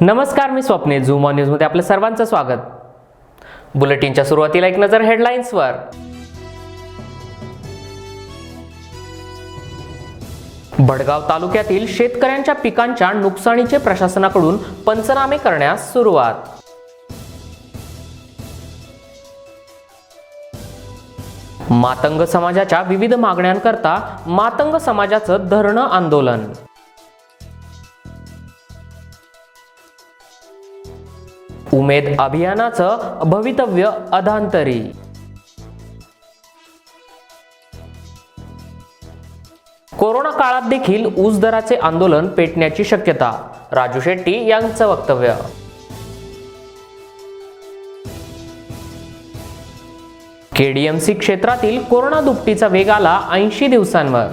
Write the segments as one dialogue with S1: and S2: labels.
S1: नमस्कार, मी Swapnil. Zoom on न्यूजमध्ये आपलं सर्वांचं स्वागत. बुलेटिनच्या सुरुवातीला एक नजर हेडलाईन्सवर. भडगाव तालुक्यातील शेतकऱ्यांच्या पिकांच्या नुकसानीचे प्रशासनाकडून पंचनामे करण्यास सुरुवात. मातंग समाजाच्या विविध मागण्यांकरता मातंग समाजाचं धरणं आंदोलन. उमेद अभियानाचं भवितव्य अधांतरी. कोरोना काळात देखील ऊस दराचे आंदोलन पेटण्याची शक्यता, राजू शेट्टी यांचं वक्तव्य. केडीएमसी क्षेत्रातील कोरोना दुपटीचा वेग आला 80 दिवसांवर.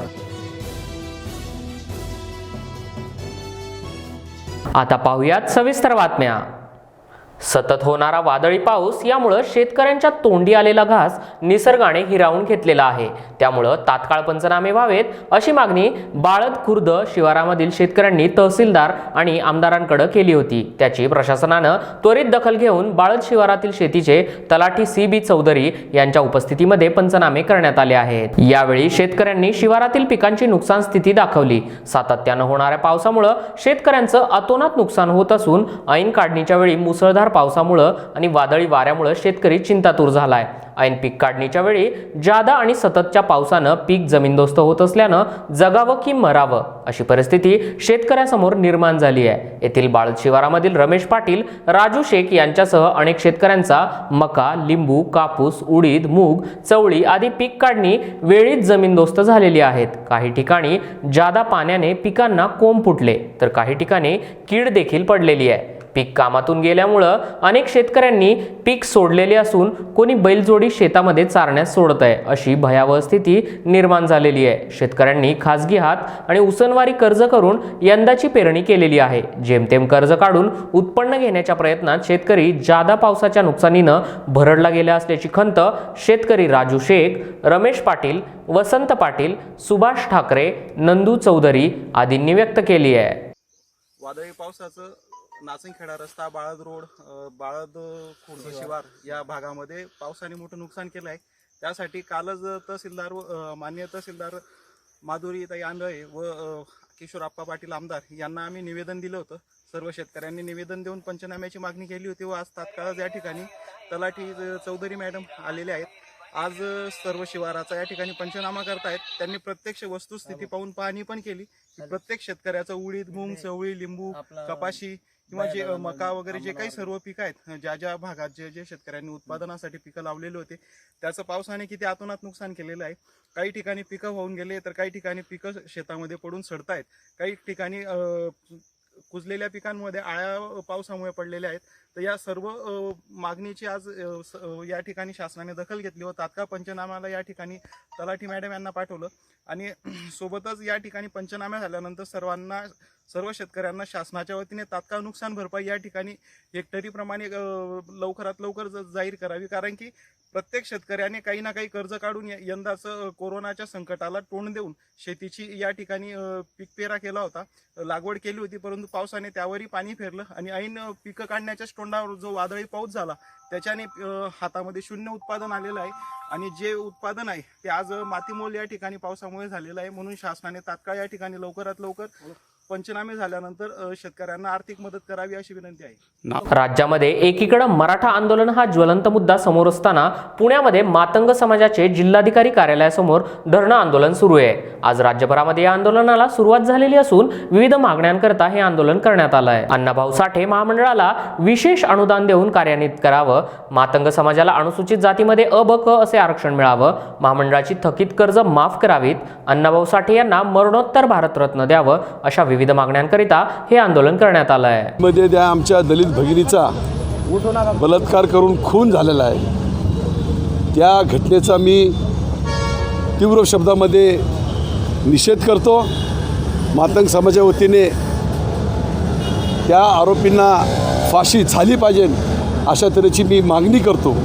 S1: आता पाहूयात सविस्तर बातम्या. सतत होणारा वादळी पाऊस यामुळे शेतकऱ्यांच्या तोंडी आलेला घास निसर्गाने हिरावून घेतलेला आहे. त्यामुळे तात्काळ पंचनामे व्हावेत अशी मागणी बाळद खुर्द शिवारामधील शेतकऱ्यांनी तहसीलदार आणि आमदारांकडे केली होती. त्याची प्रशासनानं त्वरित दखल घेऊन बाळद शिवारातील शेतीचे तलाठी CB चौधरी यांच्या उपस्थितीमध्ये पंचनामे करण्यात आले आहेत. यावेळी शेतकऱ्यांनी शिवारातील पिकांची नुकसान स्थिती दाखवली. सातत्यानं होणाऱ्या पावसामुळे शेतकऱ्यांचं अतोनात नुकसान होत असून ऐन काढणीच्या वेळी मुसळधार पावसामुळे आणि वादळी वाऱ्यामुळे शेतकरी चिंतातूर झालाय. ऐन पीक काढणीच्या वेळी जादा आणि सततच्या पावसानं पीक जमीनदोस्त होत असल्यानं जगावं की मरावं अशी परिस्थिती शेतकऱ्यासमोर निर्माण झाली आहे. येथील बाळद शिवारामधील रमेश पाटील, राजू शेख यांच्यासह अनेक शेतकऱ्यांचा मका, लिंबू, कापूस, उडीद, मूग, चवळी आदी पीक काढणी वेळीच जमीनदोस्त झालेली आहेत. काही ठिकाणी जादा पाण्याने पिकांना कोंब फुटले तर काही ठिकाणी कीड देखील पडलेली आहे. पीक कामातून गेल्यामुळं अनेक शेतकऱ्यांनी पीक सोडलेले असून कोणी बैलजोडी शेतामध्ये चारण्यास सोडत आहे अशी भयावह स्थिती निर्माण झालेली आहे. शेतकऱ्यांनी खासगी हात आणि उसनवारी कर्ज करून यंदाची पेरणी केलेली आहे. जेमतेम कर्ज काढून उत्पन्न घेण्याच्या प्रयत्नात शेतकरी जादा पावसाच्या नुकसानीनं भरडला गेला असल्याची खंत शेतकरी राजू शेख, रमेश पाटील, वसंत पाटील, सुभाष ठाकरे, नंदू चौधरी आदींनी व्यक्त केली आहे.
S2: वादळी पावसाचं नाचनखेडा रस्ता, बाळद रोड, बाळद खुर्द शिवार या भागामध्ये पावसाने मोठं नुकसान केलं आहे. त्यासाठी कालच तहसीलदार माननीय तहसीलदार माधुरीताई आंधळे व किशोरप्पा पाटील आमदार यांना आम्ही निवेदन दिलं होतं. सर्व शेतकऱ्यांनी निवेदन देऊन पंचनाम्याची मागणी केली होती व आज तात्काळ या ठिकाणी तलाठी चौधरी मॅडम आलेले आहेत. आज सर्व शिवाराचा या ठिकाणी पंचनामा करतायत. त्यांनी प्रत्यक्ष वस्तुस्थिती पाहून पाहणी पण केली की प्रत्येक शेतकऱ्याचं उडीद, मूग, चवळी, लिंबू, कपाशी किंवा जे मका वगैरे जे काही सर्व पिकं आहेत, ज्या ज्या भागात जे शेतकऱ्यांनी उत्पादनासाठी पिकं लावलेले होते त्याचं पावसाने किती अतोनात नुकसान केलेलं आहे. काही ठिकाणी पिकं होऊन गेले तर काही ठिकाणी पिकं शेतामध्ये पडून सडतायत. काही ठिकाणी कुजलेल्या पिकांमध्ये आळ्या पावसामुळे पडलेल्या आहेत. तर या सर्व मागणीची आज या ठिकाणी शासनाने दखल घेतली व तात्काळ पंचनाम्याला या ठिकाणी तलाठी मॅडम यांना पाठवलं आणि सोबतच या ठिकाणी पंचनामा झाल्यानंतर सर्व शेतकऱ्यांना शासनाच्या वतीने तात्काळ नुकसान भरपाई या ठिकाणी हेक्टरीप्रमाणे लवकरात लवकर जाहीर करावी. कारण की प्रत्येक शेतकऱ्याने काही ना काही कर्ज काढून यंदाचं कोरोनाच्या संकटाला तोंड देऊन शेतीची या ठिकाणी पीक पेरा केला होता, लागवड केली होती. परंतु पावसाने त्यावरही पाणी फेरलं आणि ऐन पिकं काढण्याच्या तोंडावर जो वादळी पाऊस झाला त्याच्याने हातामध्ये शून्य उत्पादन आलेलं आहे आणि जे उत्पादन आहे ते आज मातीमोल या ठिकाणी पावसामुळे झालेलं आहे. म्हणून शासनाने तात्काळ या ठिकाणी लवकरात लवकर पंचनामे झाल्यानंतर शेतकऱ्यांना आर्थिक मदत करावी अशी विनंती आहे.
S1: राज्यामध्ये एकीकडे मराठा आंदोलन हा ज्वलंत मुद्दा समोर असताना पुण्यामध्ये मातंग समाजाचे जिल्हाधिकारी कार्यालयासमोर धरणं आंदोलन सुरू आहे. आज राज्यभरामध्ये या आंदोलनाला सुरुवात झालेली असून विविध मागण्यांकरता हे आंदोलन करण्यात आलं आहे. अण्णाभाऊ साठे महामंडळाला विशेष अनुदान देऊन कार्यान्वित करावं, मातंग समाजाला अनुसूचित जातीमध्ये अ, ब, क असे आरक्षण मिळावं, महामंडळाची थकीत कर्ज माफ करावीत, अण्णाभाऊ साठे यांना मरणोत्तर भारतरत्न द्यावं अशा विविध मागण्यांकरिता हे आंदोलन करण्यात आलं आहे.
S3: मध्ये त्या आमच्या दलित भगिनीचा बलात्कार करून खून झालेला आहे. त्या घटनेचा मी तीव्र शब्दामध्ये निषेध करतो. मातंग समाजाच्या वतीने त्या आरोपींना फाशी झाली पाहिजे अशा तऱ्हेची मी मागणी करतो.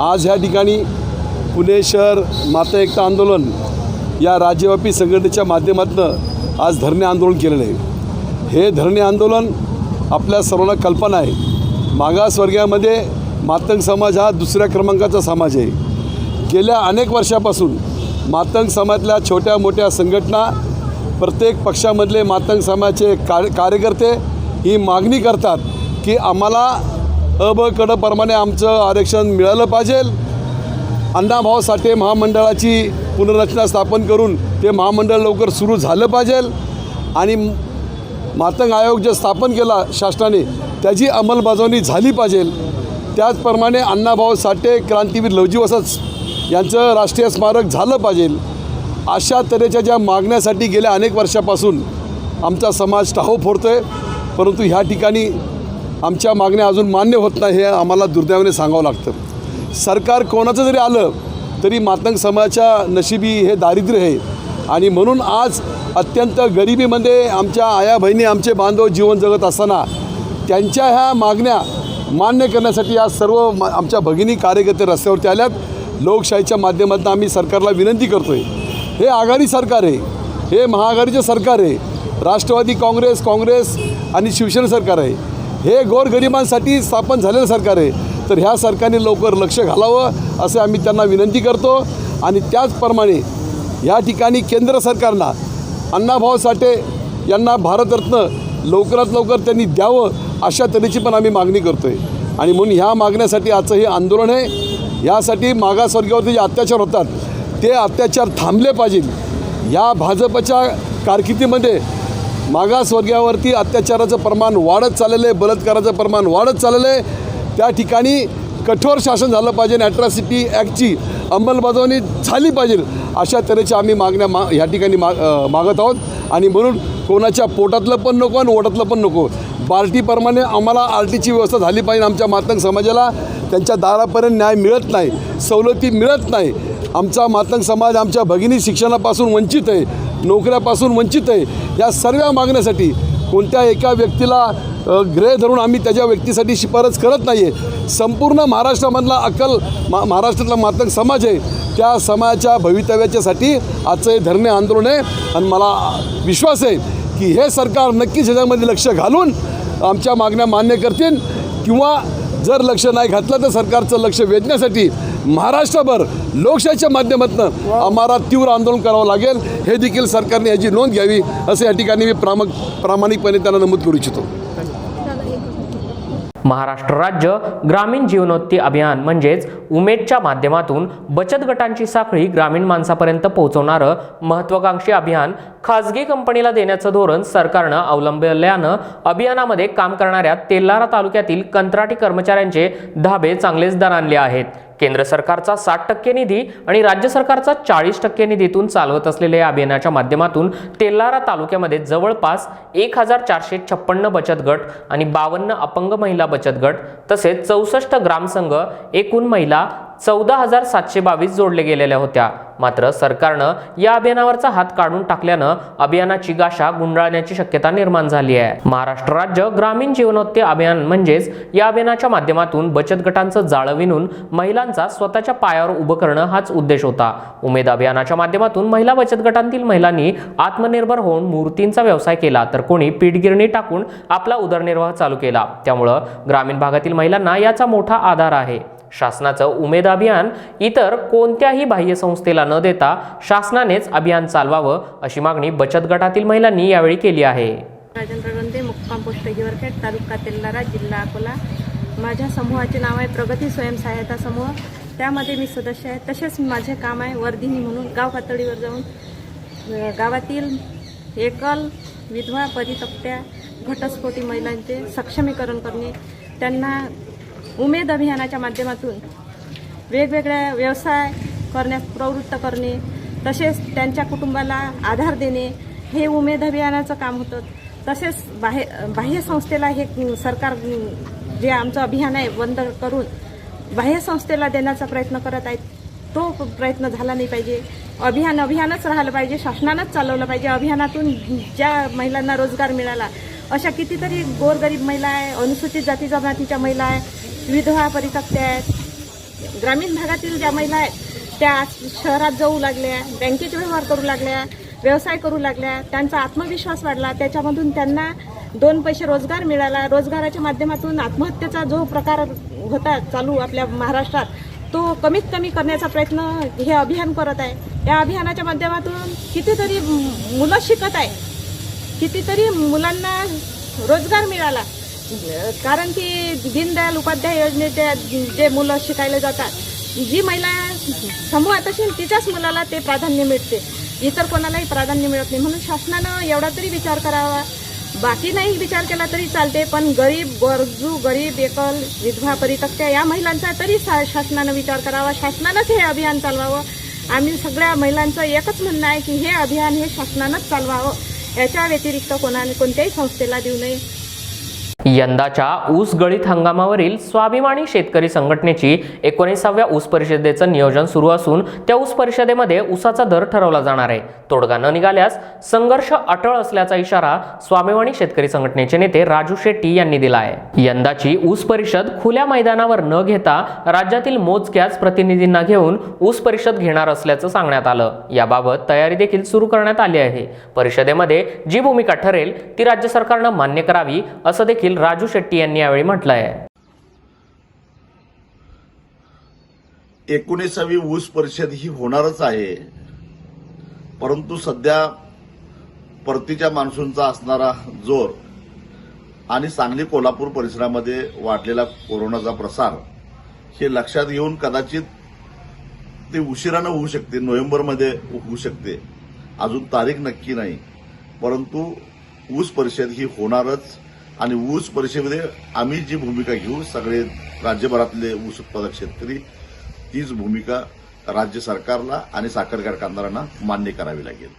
S3: आज ह्या ठिकाणी पुणे शहर माता एकता आंदोलन या राज्यव्यापी संघटनेच्या माध्यमातून आज धरणे आंदोलन केलेलं आहे. हे धरणे आंदोलन आपल्या सर्वांना कल्पना आहे, मागासवर्गीयामध्ये मातंग समाज हा दुसऱ्या क्रमांकाचा समाज आहे. गेल्या अनेक वर्षापासून मातंग समाजातल्या छोट्या मोठ्या संघटना, प्रत्येक पक्षामधले मातंग समाजाचे कार्यकर्ते ही मागणी करतात की आम्हाला अ ब क ड प्रमाणे आमचं आरक्षण मिळालं पाहिजे. अण्णाभाऊ साठे महामंडळाची पुनर्रचना स्थापन करून ते महामंडळ लवकर सुरू झालं पाहिजे आणि मातंग आयोग जे स्थापन केला शासनाने त्याची अंमलबजावणी झाली पाहिजे. त्याचप्रमाणे अण्णाभाऊ साठे क्रांतीवीर लवजी वसत यांचं राष्ट्रीय स्मारक झालं पाहिजे. अशा तऱ्हेच्या ज्या मागण्यासाठी गेल्या अनेक वर्षापासून आमचा समाज टाहो फोडतो आहे, परंतु ह्या ठिकाणी आमच्या मागण्या अजून मान्य होत नाही, हे आम्हाला दुर्दैवाने सांगावं लागतं. सरकार कोणाचं जरी आलं तरी मातंग समाजाच्या नशिबी हे दारिद्र्य आहे आणि म्हणून आज अत्यंत गरिबीमध्ये आमच्या आया बहिणी, आमचे बांधव जीवन जगत असताना त्यांच्या ह्या मागण्या मान्य करण्यासाठी आज सर्व आमच्या भगिनी कार्यकर्ते रस्त्यावरती आल्यात. लोकशाहीच्या माध्यमातून आम्ही सरकारला विनंती करतो आहे, हे आघाडी सरकार आहे, हे महाआघाडीचं सरकार आहे, राष्ट्रवादी काँग्रेस आणि शिवसेना सरकार आहे, हे गोरगरिबांसाठी स्थापन झालेलं सरकार आहे. तर ह्या सरकारने लवकर लक्ष घालावं असे आम्ही त्यांना विनंती करतो. आणि त्याचप्रमाणे या ठिकाणी केंद्र सरकारनं अण्णाभाऊ साठे यांना भारतरत्न लवकरात लवकर त्यांनी द्यावं अशा तऱ्हेची पण आम्ही मागणी करतो आहे. आणि म्हणून ह्या मागण्यासाठी आजचं हे आंदोलन आहे. यासाठी मागासवर्गीयावरती जे अत्याचार होतात ते अत्याचार थांबले पाहिजे. या भाजपच्या कारकिर्दीमध्ये मागासवर्गीयावरती अत्याचाराचं प्रमाण वाढत चाललेलं आहे, बलात्काराचं प्रमाण वाढत चाललेलं आहे. त्या ठिकाणी कठोर शासन झालं पाहिजे, ॲट्रॉसिटी ॲक्टची अंमलबजावणी झाली पाहिजे. अशा तऱ्हेच्या आम्ही मागण्या ह्या ठिकाणी मागत आहोत. आणि म्हणून कोणाच्या पोटातलं पण नको आणि ओटातलं पण नको, पार्टीप्रमाणे आम्हाला आरटीची व्यवस्था झाली पाहिजे. आमच्या मातंग समाजाला त्यांच्या दारापर्यंत न्याय मिळत नाही, सवलती मिळत नाही. आमचा मातंग समाज आमच्या भगिनी शिक्षणापासून वंचित आहे, नोकऱ्यापासून वंचित आहे. या सर्व मागण्यासाठी कोणत्या एका व्यक्तीला ग्रह धरून आम्ही त्याच्या व्यक्तीसाठी शिफारस करत नाही आहे. संपूर्ण महाराष्ट्रामधला महाराष्ट्रातला मातंग समाज आहे, त्या समाजाच्या भवितव्याच्यासाठी आजचं हे धरणे आंदोलन आहे. आणि मला विश्वास आहे की हे सरकार नक्कीच ह्याच्यामध्ये लक्ष घालून आमच्या मागण्या मान्य करतील, किंवा जर लक्ष नाही घातलं तर सरकारचं लक्ष वेधण्यासाठी महाराष्ट्रभर लोकशाहीच्या माध्यमातून आम्हाला तीव्र आंदोलन करावं लागेल. हे देखील सरकारने याची नोंद घ्यावी असं या ठिकाणी मी प्रामाणिकपणे त्यांना नमूद करू इच्छितो.
S1: महाराष्ट्र राज्य ग्रामीण जीवनोन्नती अभियान म्हणजेच उमेदच्या माध्यमातून बचत गटांची साखळी ग्रामीण माणसापर्यंत पोहोचवणारं महत्त्वाकांक्षी अभियान खाजगी कंपनीला देण्याचं धोरण सरकारनं अवलंबल्यानं अभियानामध्ये काम करणाऱ्या तेल्हारा तालुक्यातील कंत्राटी कर्मचाऱ्यांचे धाबे चांगलेच दणाणले आहेत. केंद्र सरकारचा 60% निधी आणि राज्य सरकारचा 40% निधीतून चालवत असलेल्या या अभियानाच्या माध्यमातून तेल्हारा तालुक्यामध्ये जवळपास 1456 बचत गट आणि 52 अपंग महिला बचत गट तसेच 64 ग्रामसंघ, एकूण महिला 14,722 जोडले गेलेल्या होत्या. मात्र सरकारनं या अभियानावरचा हात काढून टाकल्यानं अभियानाची गाशा गुंडाळण्याची शक्यता निर्माण झाली आहे. महाराष्ट्र राज्य ग्रामीण जीवनोन्नती अभियान म्हणजेच या अभियानाच्या माध्यमातून बचत गटांचं जाळं विणून महिलांचा स्वतःच्या पायावर उभं करणं हाच उद्देश होता. उमेद अभियानाच्या माध्यमातून महिला बचत गटांतील महिलांनी आत्मनिर्भर होऊन मूर्तींचा व्यवसाय केला, तर कोणी पीठगिरणी टाकून आपला उदरनिर्वाह चालू केला. त्यामुळं ग्रामीण भागातील महिलांना याचा मोठा आधार आहे. शासनाचं उमेद अभियान इतर कोणत्याही बाह्य संस्थेला न देता शासनानेच अभियान चालवावं अशी मागणी बचत गटातील महिलांनी यावेळी केली आहे.
S4: राजेंद्र गंदे, मुक्काम पोस्ट हिवरखेड, तालुका तेल्हारा, जिल्हा अकोला. माझ्या समूहाचे नाव आहे प्रगती स्वयंसहायता समूह. त्यामध्ये मी सदस्य आहे. तसेच माझे काम आहे वर्धिनी म्हणून गाव पातळीवर जाऊन गावातील एकल, विधवा, परितक्त्या, घटस्फोटी महिलांचे सक्षमीकरण करणे, त्यांना उमेद अभियानाच्या माध्यमातून वेगवेगळ्या व्यवसाय करण्यास प्रवृत्त करणे, तसेच त्यांच्या कुटुंबाला आधार देणे, हे उमेद अभियानाचं काम होतं. तसेच बाह्य संस्थेला हे सरकार जे आमचं अभियान आहे बंद करून बाह्य संस्थेला देण्याचा प्रयत्न करत आहेत, तो प्रयत्न झाला नाही पाहिजे. अभियानच राहिलं पाहिजे, शासनानंच चालवलं पाहिजे. अभियानातून ज्या महिलांना रोजगार मिळाला अशा कितीतरी गोरगरीब महिला आहे, अनुसूचित जाती जमातीच्या महिला आहे, विधवा, परितक्त्या आहेत. ग्रामीण भागातील ज्या महिला आहेत त्या शहरात जाऊ लागल्या, बँकेचे व्यवहार करू लागल्या, व्यवसाय करू लागल्या, त्यांचा आत्मविश्वास वाढला, त्याच्यामधून त्यांना 2 पैसे रोजगार मिळाला. रोजगाराच्या माध्यमातून आत्महत्येचा जो प्रकार होता चालू आपल्या महाराष्ट्रात, तो कमीत कमी करण्याचा प्रयत्न हे अभियान करत आहे. या अभियानाच्या माध्यमातून कितीतरी मुलं शिकत आहे, कितीतरी मुलांना रोजगार मिळाला. कारण की दीनदयाल उपाध्याय योजनेच्या जे मुलं शिकायला जातात, जी महिला समूहात असेल तिच्याच मुलाला ते प्राधान्य मिळते, इतर कोणालाही प्राधान्य मिळत नाही. म्हणून शासनानं एवढा तरी विचार करावा. बाकी नाही विचार केला तरी चालते, पण गरीब, गरजू, गरीब, एकल, विधवा, परित्यक्त्या या महिलांचा तरी शासनानं विचार करावा. शासनानंच हे अभियान चालवावं. आम्ही सगळ्या महिलांचं एकच म्हणणं आहे की हे अभियान हे शासनानंच चालवावं. याच्या व्यतिरिक्त कोणत्याही संस्थेला देऊ नये.
S1: यंदाच्या ऊस गळीत हंगामावरील स्वाभिमानी शेतकरी संघटनेची 19व्या ऊस परिषदेचं नियोजन सुरू असून त्या ऊस परिषदेमध्ये ऊसाचा दर ठरवला जाणार आहे. तोडगा न निघाल्यास संघर्ष अटळ असल्याचा इशारा स्वाभिमानी शेतकरी संघटनेचे नेते राजू शेट्टी यांनी दिला आहे. यंदाची ऊस परिषद खुल्या मैदानावर न घेता राज्यातील मोजक्याच प्रतिनिधींना घेऊन ऊस परिषद घेणार असल्याचं सांगण्यात आलं. याबाबत तयारी देखील सुरू करण्यात आली आहे. परिषदेमध्ये जी भूमिका ठरेल ती राज्य सरकारनं मान्य करावी असं देखील राजू शेट्टी यांनी यावेळी म्हटलं आहे.
S5: 19वी ऊस परिषद ही होणारच आहे, परंतु सध्या परतीच्या मान्सूनचा असणारा जोर आणि सांगली कोल्हापूर परिसरामध्ये वाढलेला कोरोनाचा प्रसार हे लक्षात घेऊन कदाचित ते उशिरानं होऊ शकते, नोव्हेंबरमध्ये होऊ शकते. अजून तारीख नक्की नाही, परंतु ऊस परिषद ही होणारच. आणि ऊस परिषदेमध्ये आम्ही जी भूमिका घेऊ, सगळे राज्यभरातले ऊस उत्पादक शेतकरी, तीच भूमिका राज्य सरकारला आणि साखर कारखानदारांना मान्य करावी लागेल.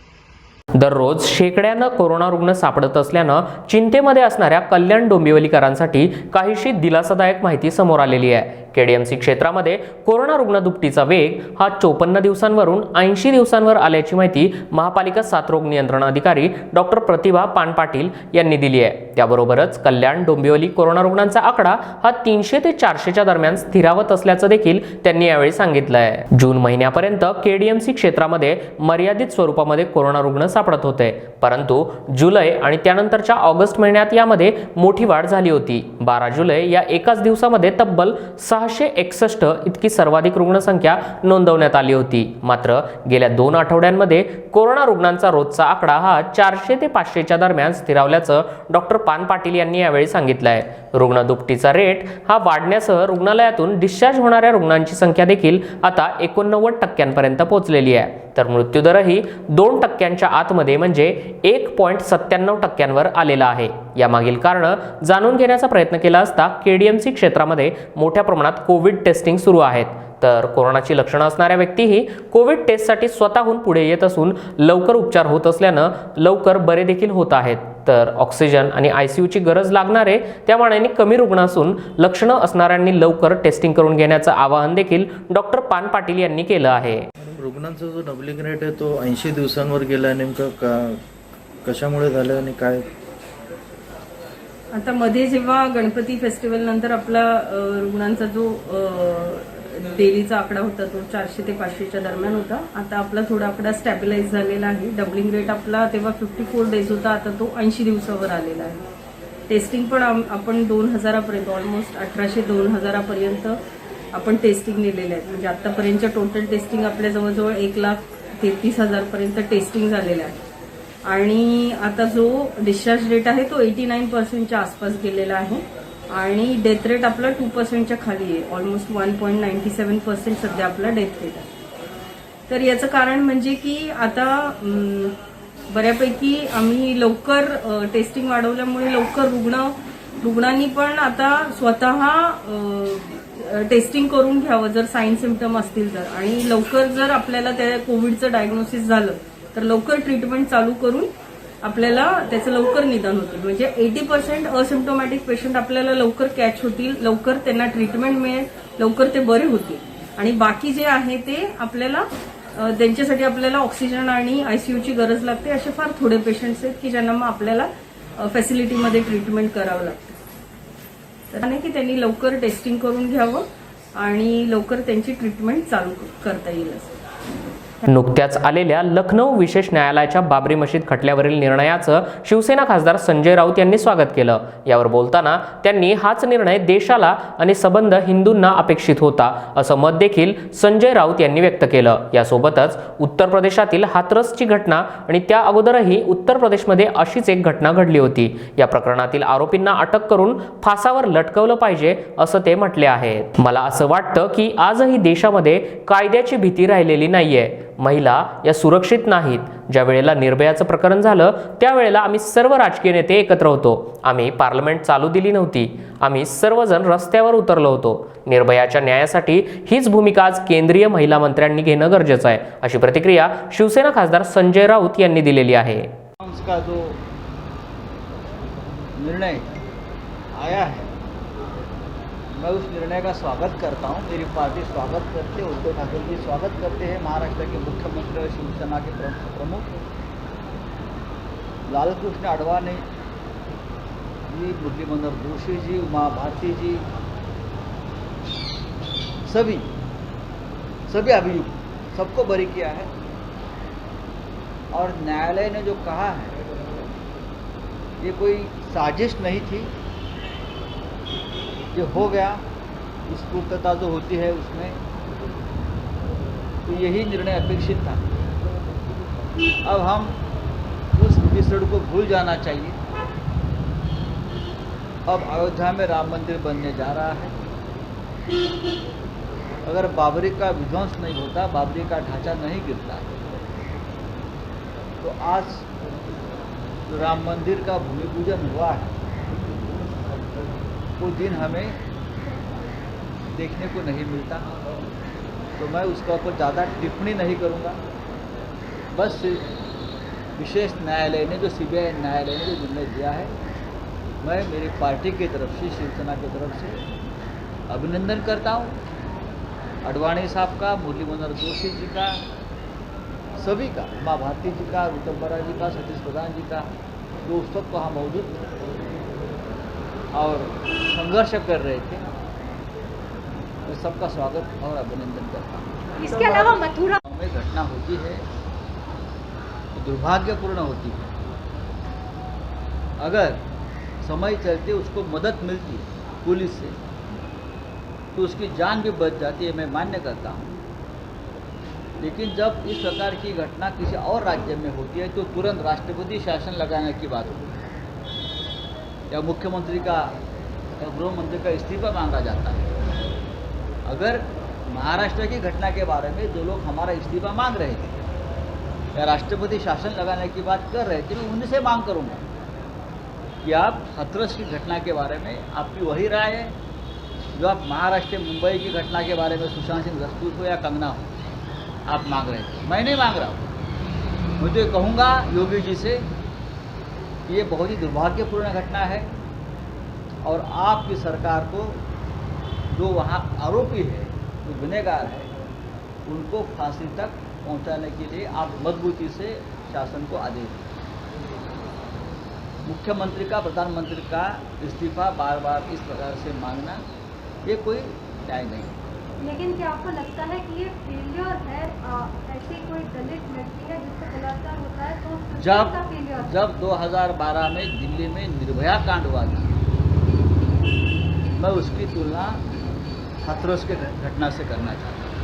S1: दररोज शेकड्यानं कोरोना रुग्ण सापडत असल्यानं चिंतेमध्ये असणाऱ्या कल्याण डोंबिवलीकरांसाठी काहीशी दिलासादायक माहिती समोर आलेली आहे. केडीएमसी क्षेत्रामध्ये कोरोना रुग्ण दुपटीचा वेग हा 54 दिवसांवरून 80 दिवसांवर आल्याची माहिती महापालिका साथरोग नियंत्रण अधिकारी डॉक्टर प्रतिभा पानपाटील यांनी दिली आहे. त्याबरोबरच कल्याण डोंबिवली कोरोना रुग्णांचा आकडा हा 300 ते 400च्या दरम्यान स्थिरावत असल्याचं देखील त्यांनी यावेळी सांगितलं आहे. जून महिन्यापर्यंत केडीएमसी क्षेत्रामध्ये मर्यादित स्वरूपामध्ये कोरोना रुग्ण सापडत होते, परंतु जुलै आणि त्यानंतरच्या ऑगस्ट महिन्यात यामध्ये मोठी वाढ झाली होती. 12 जुलै या एकाच दिवसामध्ये तब्बल 661 इतकी सर्वाधिक रुग्णसंख्या नोंदवण्यात आली होती. मात्र गेल्या 2 आठवड्यांमध्ये कोरोना रुग्णांचा रोजचा आकडा हा 400 ते 500च्या दरम्यान स्थिरावल्याचं डॉक्टर पानपाटील यांनी यावेळी सांगितलं आहे. रुग्ण दुपटीचा रेट हा वाढण्यासह रुग्णालयातून डिस्चार्ज होणाऱ्या रुग्णांची संख्या देखील आता 89% पोहोचलेली आहे. तर मृत्यूदरही 2% आतमध्ये म्हणजे 1.97% आलेला आहे. यामागील कारण जाणून घेण्याचा प्रयत्न केला असता केडीएमसी क्षेत्रामध्ये मोठ्या प्रमाणात कोविड टेस्टिंग सुरू आहेत. तर कोरोनाची लक्षणं असणाऱ्या व्यक्तीही कोविड टेस्टसाठी स्वतःहून पुढे येत असून लवकर उपचार होत असल्यानं लवकर बरे देखील होत आहेत. तर ऑक्सिजन आणि ICUची गरज लागणारे त्या मानाने कमी रुग्ण असून लक्षणं असणाऱ्यांनी लवकर टेस्टिंग करून घेण्याचं आवाहन देखील डॉक्टर पानपाटील यांनी केलं आहे.
S6: रुग्णांचा जो डबलिंग रेट आहे तो 80 दिवसांवर गेला. नेमकं कशामुळे झालं आणि काय?
S7: आता मध्ये जेव्हा गणपती फेस्टिवल नंतर आपला रुग्णांचा जो डेलीचा आकडा होता तो 400 ते 500च्या दरम्यान होता. आता आपला थोडा आकडा स्टॅबिलाइज झालेला आहे. डबलिंग रेट आपला तेव्हा 54 डेज होता, आता तो 80 दिवसावर आलेला आहे. टेस्टिंग पण आपण 2000पर्यंत ऑलमोस्ट 1800-2000पर्यंत आपण टेस्टिंग नेलेले आहेत. म्हणजे आतापर्यंतच्या टोटल टेस्टिंग आपल्या जवळजवळ 1,33,000 पर्यंत टेस्टिंग झालेलं आहे. आणि आता जो डिस्चार्ज रेट आहे तो 89%च्या आसपास गेलेला आहे. आणि डेथ रेट आपला 2%च्या खाली आहे. ऑलमोस्ट 1.97% सध्या आपला डेथ रेट आहे. तर याचं कारण म्हणजे की आता बऱ्यापैकी आम्ही लवकर टेस्टिंग वाढवल्यामुळे लवकर रुग्णांनी पण आता स्वतः टेस्टिंग करून घ्यावं जर साईन सिम्पटम असतील तर. आणि लवकर जर आपल्याला त्या कोविडचं डायग्नोसिस झालं तर लवकर ट्रीटमेंट चालू करून आपल्याला त्याचं लवकर निदान होतं. म्हणजे 80% असिम्प्टोमॅटिक पेशंट आपल्याला लवकर कॅच होतील, लवकर त्यांना ट्रीटमेंट मिळेल, लवकर ते बरे होतील. आणि बाकी जे आहे ते आपल्याला त्यांच्यासाठी आपल्याला ऑक्सिजन आणि ICUची गरज लागते. असे फार थोडे पेशंट्स आहेत की ज्यांना मग आपल्याला फॅसिलिटीमध्ये ट्रीटमेंट करावं लागतं. तर नाही की त्यांनी लवकर टेस्टिंग करून घ्यावं आणि लवकर त्यांची ट्रीटमेंट चालू करता येईल असं.
S1: नुकत्याच आलेल्या लखनौ विशेष न्यायालयाच्या बाबरी मशीद खटल्यावरील निर्णयाचं शिवसेना खासदार संजय राऊत यांनी स्वागत केलं. यावर बोलताना त्यांनी हाच निर्णय देशाला आणि संबंध हिंदूंना अपेक्षित होता असं मत देखील संजय राऊत यांनी व्यक्त केलं. यासोबतच उत्तर प्रदेशातील हाथरसची घटना आणि त्या अगोदरही उत्तर प्रदेशमध्ये अशीच एक घटना घडली होती. या प्रकरणातील आरोपींना अटक करून फासावर लटकवलं पाहिजे असं ते म्हटले आहेत. मला असं वाटतं की आजही देशामध्ये कायद्याची भीती राहिलेली नाहीये. महिला या सुरक्षित नाहीत. ज्या वेळेला निर्भयाचं प्रकरण झालं त्यावेळेला आम्ही सर्व राजकीय नेते एकत्र होतो. आम्ही पार्लमेंट चालू दिली नव्हती. आम्ही सर्वजण रस्त्यावर उतरलो होतो. निर्भयाच्या न्यायासाठी हीच भूमिका आज केंद्रीय महिला मंत्र्यांनी घेणं गरजेचं आहे, अशी प्रतिक्रिया शिवसेना खासदार संजय राऊत यांनी दिलेली आहे.
S8: उसका जो निर्णय आया है मैं उस निर्णय का स्वागत करता हूं. मेरी पार्टी स्वागत करते है, उद्धव ठाकरे जी स्वागत करते हैं, महाराष्ट्र के मुख्यमंत्री और शिवसेना के प्रमुख लालकृष्ण आडवाणी जी, मुरली मनोहर जोशी जी, उमा भारती जी, सभी अभियुक्त सबको बरी किया है. और न्यायालय ने जो कहा है ये कोई साजिश नहीं थी. जो हो गया स्फूर्तता जो होती है उसमें, तो यही निर्णय अपेक्षित था. अब हम उस एपिसोड को भूल जाना चाहिए. अब अयोध्या में राम मंदिर बनने जा रहा है. अगर बाबरी का विध्वंस नहीं होता, बाबरी का ढांचा नहीं गिरता, तो आज जो राम मंदिर का भूमि पूजन हुआ है वो दिन हमें देखने को नहीं मिलता. तो मैं उसका ऊपर ज़्यादा टिप्पणी नहीं करूँगा. बस विशेष न्यायालय ने जो सीबीआई न्यायालय ने जो निर्णय दिया है, मैं मेरी पार्टी की तरफ से, शिवसेना की तरफ से अभिनंदन करता हूँ. आडवाणी साहब का, मुरली मनोहर जोशी जी का, सभी का, उमा भारती जी का, ऋतंबरा जी का, सतीश प्रधान जी का, जो उस वक्त वहाँ मौजूद थे और संघर्ष कर रहे थे, मैं सबका स्वागत और अभिनंदन करता हूँ.
S9: इसके अलावा मथुरा
S8: में घटना होती है तो दुर्भाग्यपूर्ण होती है. अगर समय चलते उसको मदद मिलती है पुलिस से तो उसकी जान भी बच जाती है, मैं मान्य करता हूँ. लेकिन जब इस प्रकार की घटना किसी और राज्य में होती है तो तुरंत राष्ट्रपति शासन लगाने की बात होती है या मुख्यमंत्री का या गृह मंत्री का इस्तीफा मांगा जाता है. अगर महाराष्ट्र की घटना के बारे में जो लोग हमारा इस्तीफा मांग रहे थे या राष्ट्रपति शासन लगाने की बात कर रहे थे, मैं उनसे मांग करूंगा कि आप हाथरस की घटना के बारे में आपकी वही राय है जो आप महाराष्ट्र मुंबई की घटना के बारे में सुशांत सिंह राजपूत हो या कंगना हो आप मांग रहे थे. मैं नहीं मांग रहा हूँ. मैं तो ये कहूँगा योगी जी से कि ये बहुत ही दुर्भाग्यपूर्ण घटना है और आपकी सरकार को जो वहाँ आरोपी है, जो गुनहगार है, उनको फांसी तक पहुँचाने के लिए आप मजबूती से शासन को आदेश दें. मुख्यमंत्री का, प्रधानमंत्री का इस्तीफा बार बार इस प्रकार से मांगना ये कोई न्याय नहीं है.
S9: लेकिन क्या आपको लगता है कि ये फेलियर है? ऐसी कोई दलित लड़की है जिसको बलात्कार होता है तो सिस्टम का फेलियर है?
S8: जब 2012 में दिल्ली में निर्भया कांड हुआ था, मैं उसकी तुलना हाथरस के घटना से करना चाहता हूँ.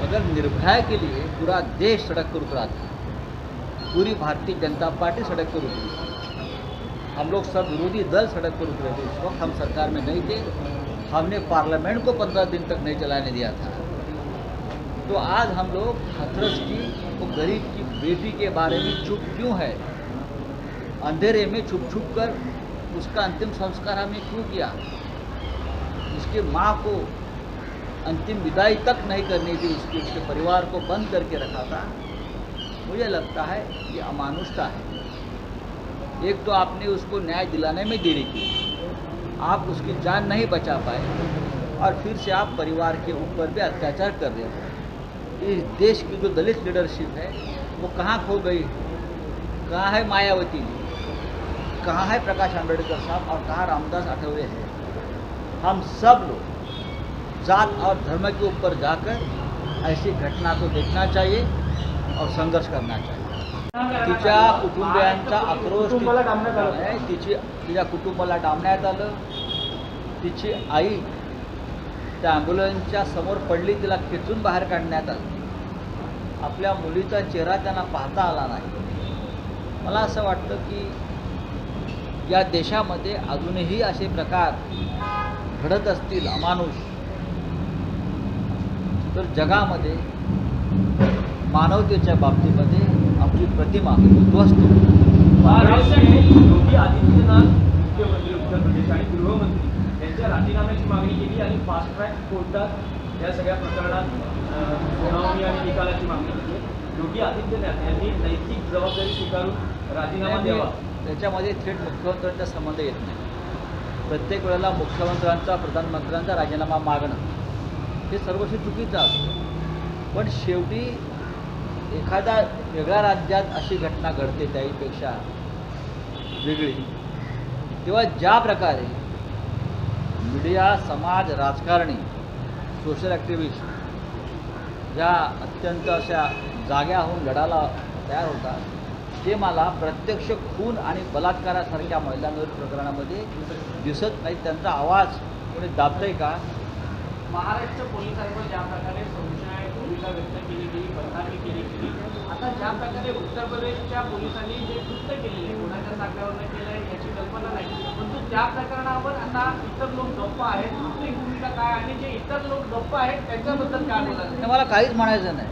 S8: अगर निर्भया के लिए पूरा देश सड़क पर उतरा था, पूरी भारतीय जनता पार्टी सड़क पर उतरी थी, हम लोग सब विरोधी दल सड़क पर उतरे थे. उस वक्त हम सरकार में नहीं थे. हमने पार्लियामेंट को 15 दिन तक नहीं चलाने दिया था. तो आज हम लोग हाथरस की वो गरीब की बेटी के बारे में चुप क्यों है? अंधेरे में छुप छुप कर उसका अंतिम संस्कार हमने क्यों किया? उसके माँ को अंतिम विदाई तक नहीं करनी थी, उसके परिवार को बंद करके रखा था. मुझे लगता है ये अमानुषता है. एक तो आपने उसको न्याय दिलाने में देरी की, आप उसकी जान नहीं बचा पाए और फिर से आप परिवार के ऊपर भी अत्याचार कर रहे हो. इस देश की जो दलित लीडरशिप है वो कहाँ खो गई? कहाँ है मायावती जी, कहाँ है प्रकाश आंबेडकर साहब और कहाँ रामदास आठवले हैं? हम सब लोग जात और धर्म के ऊपर जाकर ऐसी घटना को देखना चाहिए और संघर्ष करना चाहिए. तिच्या कुटुंबियांचा आक्रोश तिच्या कुटुंबाला डांबण्यात आलं. तिची आई त्या ॲम्ब्युलन्सच्या समोर पडली, तिला खेचून बाहेर काढण्यात आलं. आपल्या मुलीचा चेहरा त्यांना पाहता आला नाही. मला असं वाटतं की या देशामध्ये अजूनही असे प्रकार घडत असतील अमानुष, तर जगामध्ये मानवतेच्या बाबतीमध्ये आपली प्रतिमा उद्ध्वस्त होईल.
S10: महाराष्ट्र योगी आदित्यनाथ मुख्यमंत्री उत्तर प्रदेश आणि गृहमंत्री यांच्या राजीनाम्याची मागणी केली आणि फास्ट ट्रॅक कोर्टात या सगळ्या प्रकरणात सुनावणी आणि निकालाची मागणी केली आहे. योगी आदित्यनाथ यांनी नैतिक जबाबदारी स्वीकारून राजीनामा द्यावा.
S8: त्याच्यामध्ये थेट मुख्यमंत्र्यांचा संबंध येत नाही. प्रत्येक वेळेला मुख्यमंत्र्यांचा प्रधानमंत्र्यांचा राजीनामा मागणं हे सर्वस्वी चुकीचं असतं. पण शेवटी एखाद्या वेगळ्या राज्यात अशी घटना घडते त्याहीपेक्षा वेगळी, तेव्हा ज्या प्रकारे मीडिया, समाज, राजकारणी, सोशल ॲक्टिव्हिस्ट ज्या अत्यंत अशा जाग्या होऊन लढायला तयार होतात, ते मला प्रत्यक्ष खून आणि बलात्कारासारख्या महिलांवर प्रकरणामध्ये दिसत नाही. त्यांचा आवाज कोणी दाबतंय का?
S10: महाराष्ट्र पोलिसांवर ज्या प्रकारे संशय भूमिका व्यक्त केली गेली, बदनामी केली गेली, आता ज्या प्रकारे उत्तर प्रदेशच्या पोलिसांनी जे कृत्य केलेले कोणाच्या सांगण्यावरनं केलं आहे याची कल्पना नाही, परंतु त्या प्रकरणावर आता इतर लोक गप्प आहेत. आपली भूमिका काय आणि जे इतर लोक गप्प आहेत त्याच्याबद्दल काय बोलायचं?
S8: मला काहीच म्हणायचं नाही.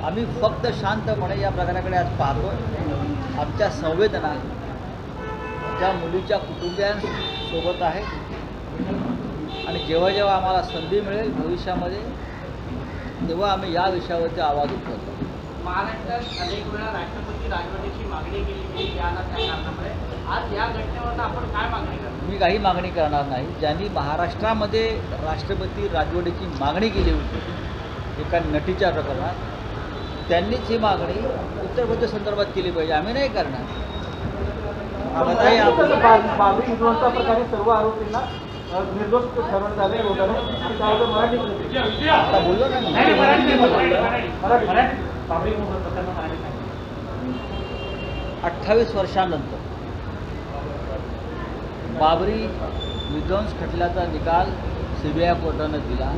S8: आम्ही फक्त शांतपणे या प्रकाराकडे आज पाहतो. आमच्या संवेदना त्या मुलीच्या कुटुंबियांसोबत आहेत आणि जेव्हा जेव्हा आम्हाला संधी मिळेल भविष्यामध्ये तेव्हा आम्ही या विषयावरती आवाज उठवतो.
S10: महाराष्ट्रात अनेक वेळा राष्ट्रपती राजवटीची मागणी केली गेली या त्या कारणामुळे आज या घटनेवर आपण काय मागणी करतो?
S8: मी काही मागणी करणार नाही. ज्यांनी महाराष्ट्रामध्ये राष्ट्रपती राजवटीची मागणी केली होती एका नटीच्या प्रकरणात, त्यांनीच ही मागणी उत्तर प्रदेश संदर्भात केली पाहिजे. आम्ही नाही करणार.
S10: बाबरी विध्वंसा प्रकारे सर्व आरोपींना निर्दोष ठरवण्यात आले कोर्टाने आणि त्याबद्दल मराठी
S8: आता बोललो ना
S10: बाबरी प्रकरण
S8: 28 वर्षानंतर बाबरी विध्वंस खटल्याचा निकाल CBI कोर्टानं दिला.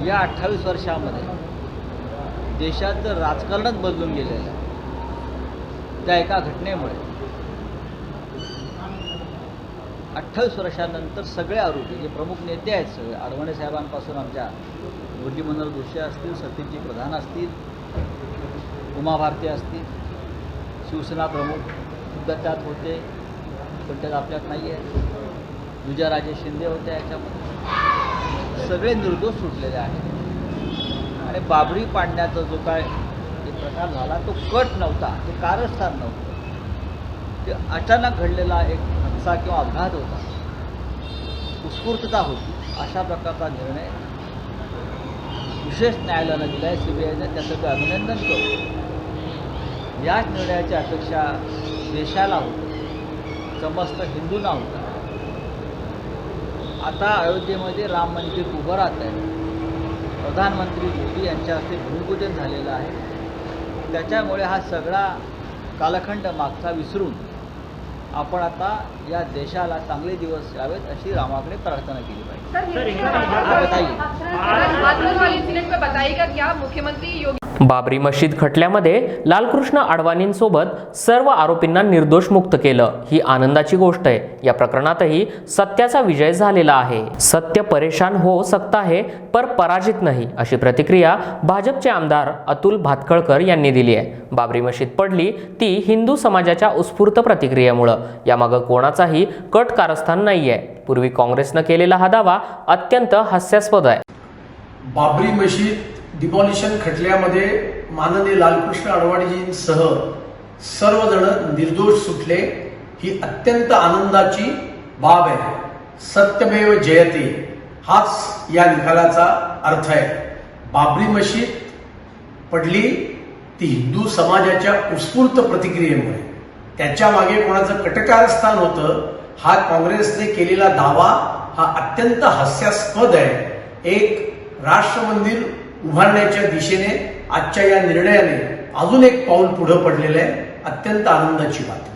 S8: या 28 वर्षामध्ये देशाचं राजकारणच बदलून गेलेलं आहे त्या एका घटनेमुळे. 28 वर्षानंतर सगळे आरोपी जे प्रमुख नेते आहेत, सगळे अडवाणी साहेबांपासून आमच्या मुरली मनोहर जोशी असतील, सतीशजी प्रधान असतील, उमा भारती असतील, शिवसेना प्रमुख सुद्धा त्यात होते, पण त्यात आपल्यात नाही आहे. विजयराजे शिंदे होते याच्यामध्ये. सगळे निर्दोष सुटलेले आहेत. आणि बाबरी पाडण्याचा जो काय एक प्रकार झाला तो कट नव्हता, ते कारस्थान नव्हतं, ते अचानक घडलेला एक हादसा किंवा अपघात होता, उत्स्फूर्तता होती. अशा प्रकारचा निर्णय विशेष न्यायालयानं दिला आहे CBIने, त्यासाठी अभिनंदन करतो. याच निर्णयाची अपेक्षा देशाला होती, समस्त हिंदूंना होता. आता अयोध्येमध्ये राम मंदिर उभं राहत आहे. प्रधानमंत्री मोदी यांच्या हस्ते भूमिपूजन झालेलं आहे. त्याच्यामुळे हा सगळा कालखंड मागचा विसरून आपण आता या देशाला चांगले दिवस यावेत अशी रामाकडे प्रार्थना केली पाहिजे.
S9: बताइएगा क्या मुख्यमंत्री योगी
S1: बाबरी मशीद खटल्यामध्ये लालकृष्ण अडवाणींसोबत सर्व आरोपींना निर्दोष मुक्त केलं ही आनंदाची गोष्ट आहे. या प्रकरणातही सत्याचा विजय झालेला आहे. सत्य परेशान हो सकता है पर पराजित नाही, अशी प्रतिक्रिया भाजपचे आमदार अतुल भातखळकर यांनी दिली आहे. बाबरी मशीद पडली ती हिंदू समाजाच्या उत्स्फूर्त प्रतिक्रियेमुळं. यामागं कोणाचाही कट कारस्थान नाहीये. पूर्वी काँग्रेसनं केलेला हा दावा अत्यंत हास्यास्पद आहे.
S11: बाबरी मशीद डिमॉलिशन खटल्यामध्ये माननीय लालकृष्ण अडवाणीजींसह सर्वजण निर्दोष सुटले ही अत्यंत आनंदाची बाब आहे. सत्यमेव जयते हाच या निकालाचा अर्थ आहे. बाबरी मशीद पडली ती हिंदू समाजाच्या उत्स्फूर्त प्रतिक्रियेमुळे. त्याच्या मागे कोणाचं कटकारस्थान होतं हा काँग्रेसने केलेला दावा हा अत्यंत हास्यास्पद आहे. एक राष्ट्र मंदिर उभारण्याच्या दिशेने आजच्या या निर्णयाने अजून एक पाऊल पुढे पडलेलं आहे. अत्यंत आनंदाची बातमी.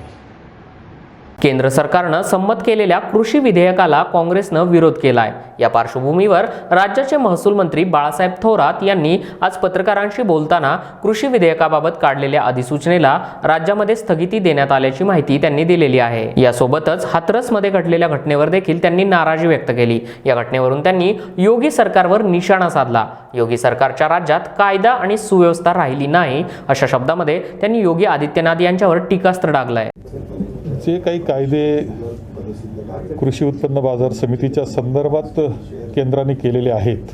S1: केंद्र सरकारनं संमत केलेल्या कृषी विधेयकाला काँग्रेसनं विरोध केलाय. या पार्श्वभूमीवर राज्याचे महसूल मंत्री बाळासाहेब थोरात यांनी आज पत्रकारांशी बोलताना कृषी विधेयकाबाबत काढलेल्या अधिसूचनेला राज्यामध्ये स्थगिती देण्यात आल्याची माहिती त्यांनी दिलेली आहे. यासोबतच हाथरसमध्ये घडलेल्या घटनेवर देखील त्यांनी नाराजी व्यक्त केली. या घटनेवरून त्यांनी योगी सरकारवर निशाणा साधला. योगी सरकारच्या राज्यात कायदा आणि सुव्यवस्था राहिली नाही अशा शब्दामध्ये त्यांनी योगी आदित्यनाथ यांच्यावर टीकास्त्र डागलंय.
S12: जे काही कायदे कृषी उत्पन्न बाजार समितीच्या संदर्भात केंद्राने केलेले आहेत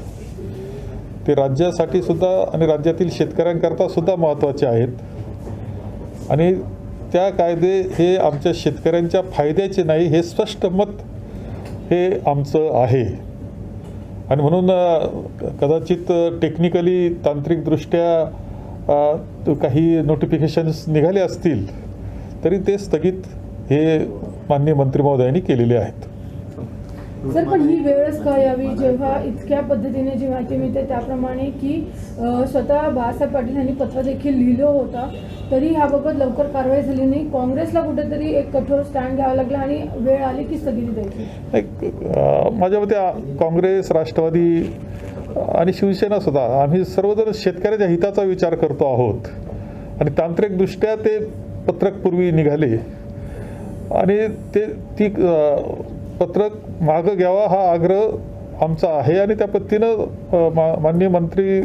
S12: ते राज्यासाठी सुद्धा आणि राज्यातील शेतकऱ्यांकरता सुद्धा महत्त्वाचे आहेत. आणि त्या कायदे हे आमच्या शेतकऱ्यांच्या फायद्याचे नाही हे स्पष्ट मत हे आमचं आहे. आणि म्हणून कदाचित टेक्निकली तांत्रिकदृष्ट्या काही नोटिफिकेशन्स निघाले असतील तरी ते स्थगित हे माननीय मंत्री महोदयांनी केलेले आहेत.
S13: सर, पण ही वेळच का यावी जेव्हा इतक्या पद्धतीने जी माहिती मिळते त्याप्रमाणे की स्वतः बाळासाहेब पाटील यांनी पत्र देखील लिहिलं होतं तरी ह्याबाबत लवकर कारवाई झाली नाही. काँग्रेसला कुठेतरी एक कठोर स्टँड घ्यावा लागला आणि वेळ आली की स्थगिती द्यायची.
S12: माझ्या मते काँग्रेस, राष्ट्रवादी आणि शिवसेना सुद्धा आम्ही सर्वजण शेतकऱ्याच्या हिताचा विचार करतो आहोत. आणि तांत्रिकदृष्ट्या ते पत्रक पूर्वी निघाले आणि ती पत्रक मागं घ्यावा हा आग्रह आमचा आहे. आणि त्या पद्धतीनं माननीय मंत्री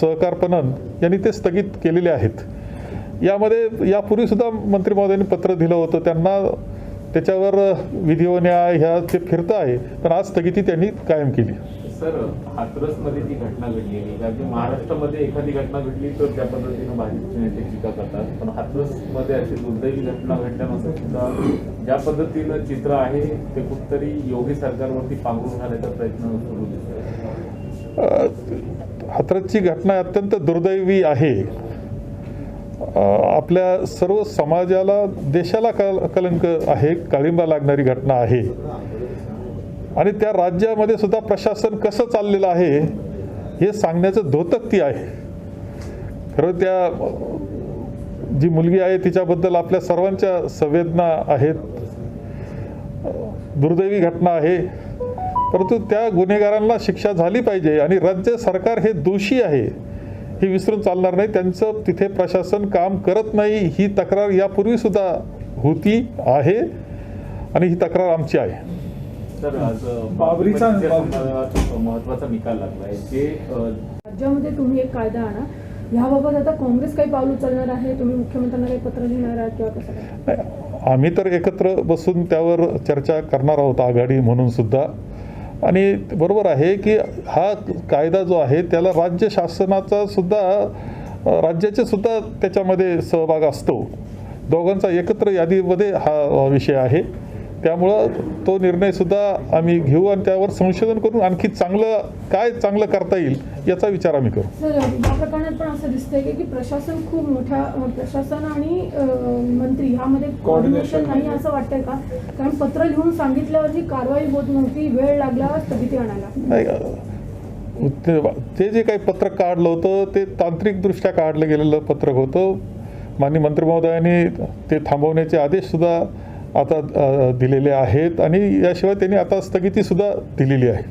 S12: सहकार पणन यांनी ते स्थगित केलेले आहेत. यामध्ये यापूर्वीसुद्धा मंत्री महोदयांनी पत्र दिलं होतं त्यांना त्याच्यावर विधी व न्याय ह्या ते फिरतं आहे. पण आज स्थगिती त्यांनी कायम केली.
S14: सर, हाथरसमध्ये जी घटना घडलेली कारण की महाराष्ट्रामध्ये एखादी घटना घडली तर त्या पद्धतीनं भाजपचे नेते टीका करतात. पण हाथरसमध्ये अशी दुर्दैवी घटना घडल्यानंतर सुद्धा ज्या पद्धतीनं चित्र आहे ते कुठतरी योगी सरकारवरती पांघरून घालायचा प्रयत्न सुरू दिसतोय.
S12: हाथरसची घटना अत्यंत दुर्दैवी आहे. आपल्या सर्व समाजाला, देशाला कलंक आहे, काळिंबा लागणारी घटना आहे. आणि त्या राज्यामध्ये सुद्धा प्रशासन कसं चाललेलं आहे हे सांगण्याचं धोतक ती आहे. खरं त्या जी मुलगी आहे तिच्याबद्दल आपल्या सर्वांच्या संवेदना आहेत. दुर्दैवी घटना आहे, परंतु त्या गुन्हेगारांना शिक्षा झाली पाहिजे. आणि राज्य सरकार हे दोषी आहे हे विसरून चालणार नाही. त्यांचं तिथे प्रशासन काम करत नाही ही तक्रार यापूर्वीसुद्धा होती आहे आणि ही तक्रार आमची आहे.
S14: सर, आज बाबरीचा महत्त्वाचा निकाल लागलाय. जे
S13: राज्यामध्ये तुम्ही एक कायदा आणा, ह्याबाबत आता काँग्रेस काही पाऊल उचलणार आहे? तुम्ही मुख्यमंत्र्यांना काही पत्र लिहिणार आहात किंवा कसं काय?
S12: आम्ही तर एकत्र बसून त्यावर चर्चा करणार आहोत आघाडी म्हणून सुद्धा. आणि बरोबर आहे की हा कायदा जो आहे त्याला राज्य शासनाचा सुद्धा, राज्याचे सुद्धा त्याच्यामध्ये सहभाग असतो. दोघांचा एकत्र यादीमध्ये हा विषय आहे. त्यामुळं तो निर्णयसुद्धा आम्ही घेऊ आणि त्यावर संशोधन करून आणखी चांगलं करता येईल याचा विचार आम्ही करू.
S13: सर, या प्रकरणात पण असं दिसतंय की प्रशासन खूप मोठ्या, प्रशासन आणि मंत्री ह्यामध्ये कोऑर्डिनेशन नाही असं वाटतंय का? कारण पत्र लिहून सांगितल्यावरची कारवाई होत नव्हती, वेळ लागला स्थगिती आणायला.
S12: नाही, ते जे काही पत्रक काढलं होतं ते तांत्रिकदृष्ट्या काढलं गेलेलं पत्रक होतं. माननीय मंत्री महोदयांनी ते थांबवण्याचे आदेशसुद्धा आता दिलेले आहेत आणि याशिवाय त्यांनी आता स्थगितीसुद्धा दिलेली आहे.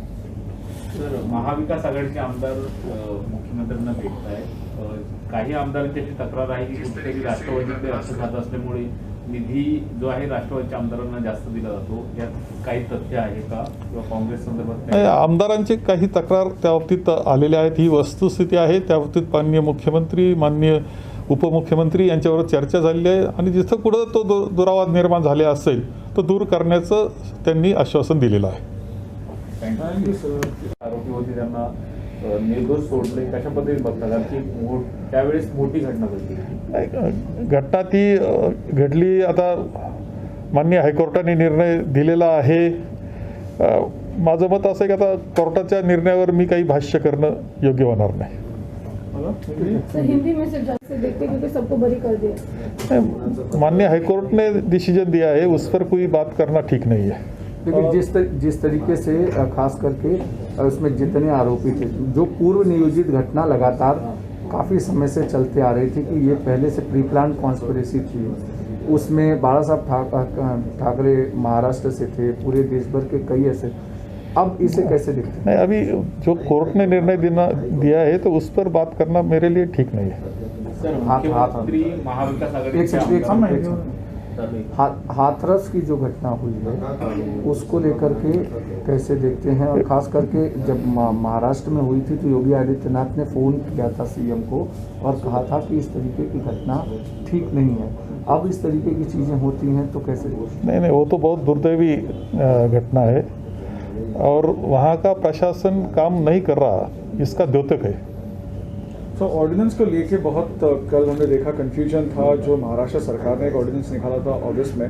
S14: सर, महाविकास आघाडीचे आमदार मुख्यमंत्र्यांना भेटत आहेत. काही आमदारांची अशी तक्रार आहे की कुठेतरी राष्ट्रवादीकडे अर्थ खात असल्यामुळे निधी जो आहे राष्ट्रवादीच्या आमदारांना जास्त दिला जातो. यात काही तथ्य आहे का किंवा काँग्रेस संदर्भात?
S12: आमदारांची काही तक्रार त्या बाबतीत आलेल्या आहेत. ही वस्तुस्थिती आहे. त्या बाबतीत माननीय मुख्यमंत्री, माननीय उपमुख्यमंत्री यांच्यावर चर्चा झालेली आहे आणि जिथं कुठं तो दुरावाद निर्माण झाले असेल तो दूर करण्याचं त्यांनी आश्वासन दिलेलं आहे.
S14: आरोपी होती त्यांना निर्दोष सोडले, कशा पद्धतीने बघतात की त्यावेळेस मोठी घटना घडली?
S12: घटना ती घडली. आता माननीय हायकोर्टाने निर्णय दिलेला आहे. माझं मत असं आहे की आता कोर्टाच्या निर्णयावर मी काही भाष्य करणं योग्य होणार नाही.
S13: सर, हिंदी में से जास्त देखते क्योंकि सबको बरी कर दिया.
S12: माननीय हाईकोर्ट ने डिसीजन दिया है, उस पर कोई बात करना ठीक नहीं है.
S15: लेकिन जिस तरीके से खास करके उसमें जितने आरोपी थे, जो पूर्व नियोजित घटना लगातार काफ़ी समय से चलते आ रही थी कि ये पहले से प्री प्लान कॉन्स्पिरेसी थी, उसमें बाला साहब ठाकरे महाराष्ट्र से थे, पूरे देश भर के कई ऐसे, अब इसे कैसे देखते हैं?
S12: नहीं, अभी जो कोर्ट ने निर्णय दिया है तो उस पर बात करना मेरे लिए ठीक नहीं है।
S15: हाथरस की जो घटना हुई है उसको लेकर के कैसे देखते हैं, और खास करके जब महाराष्ट्र में हुई थी तो योगी आदित्यनाथ ने फ़ोन किया था सीएम को और कहा था कि इस तरीके की घटना ठीक नहीं है, अब इस तरीके की चीज़ें होती हैं तो कैसे?
S12: नहीं, वो तो बहुत दुर्दैवी घटना है और वहाँ का प्रशासन काम नहीं कर रहा, इसका द्योतक है।
S16: तो ऑर्डिनेंस को लेके बहुत कल हमने देखा कंफ्यूजन था, जो महाराष्ट्र सरकार ने एक ऑर्डिनेंस निकाला था अगस्त में,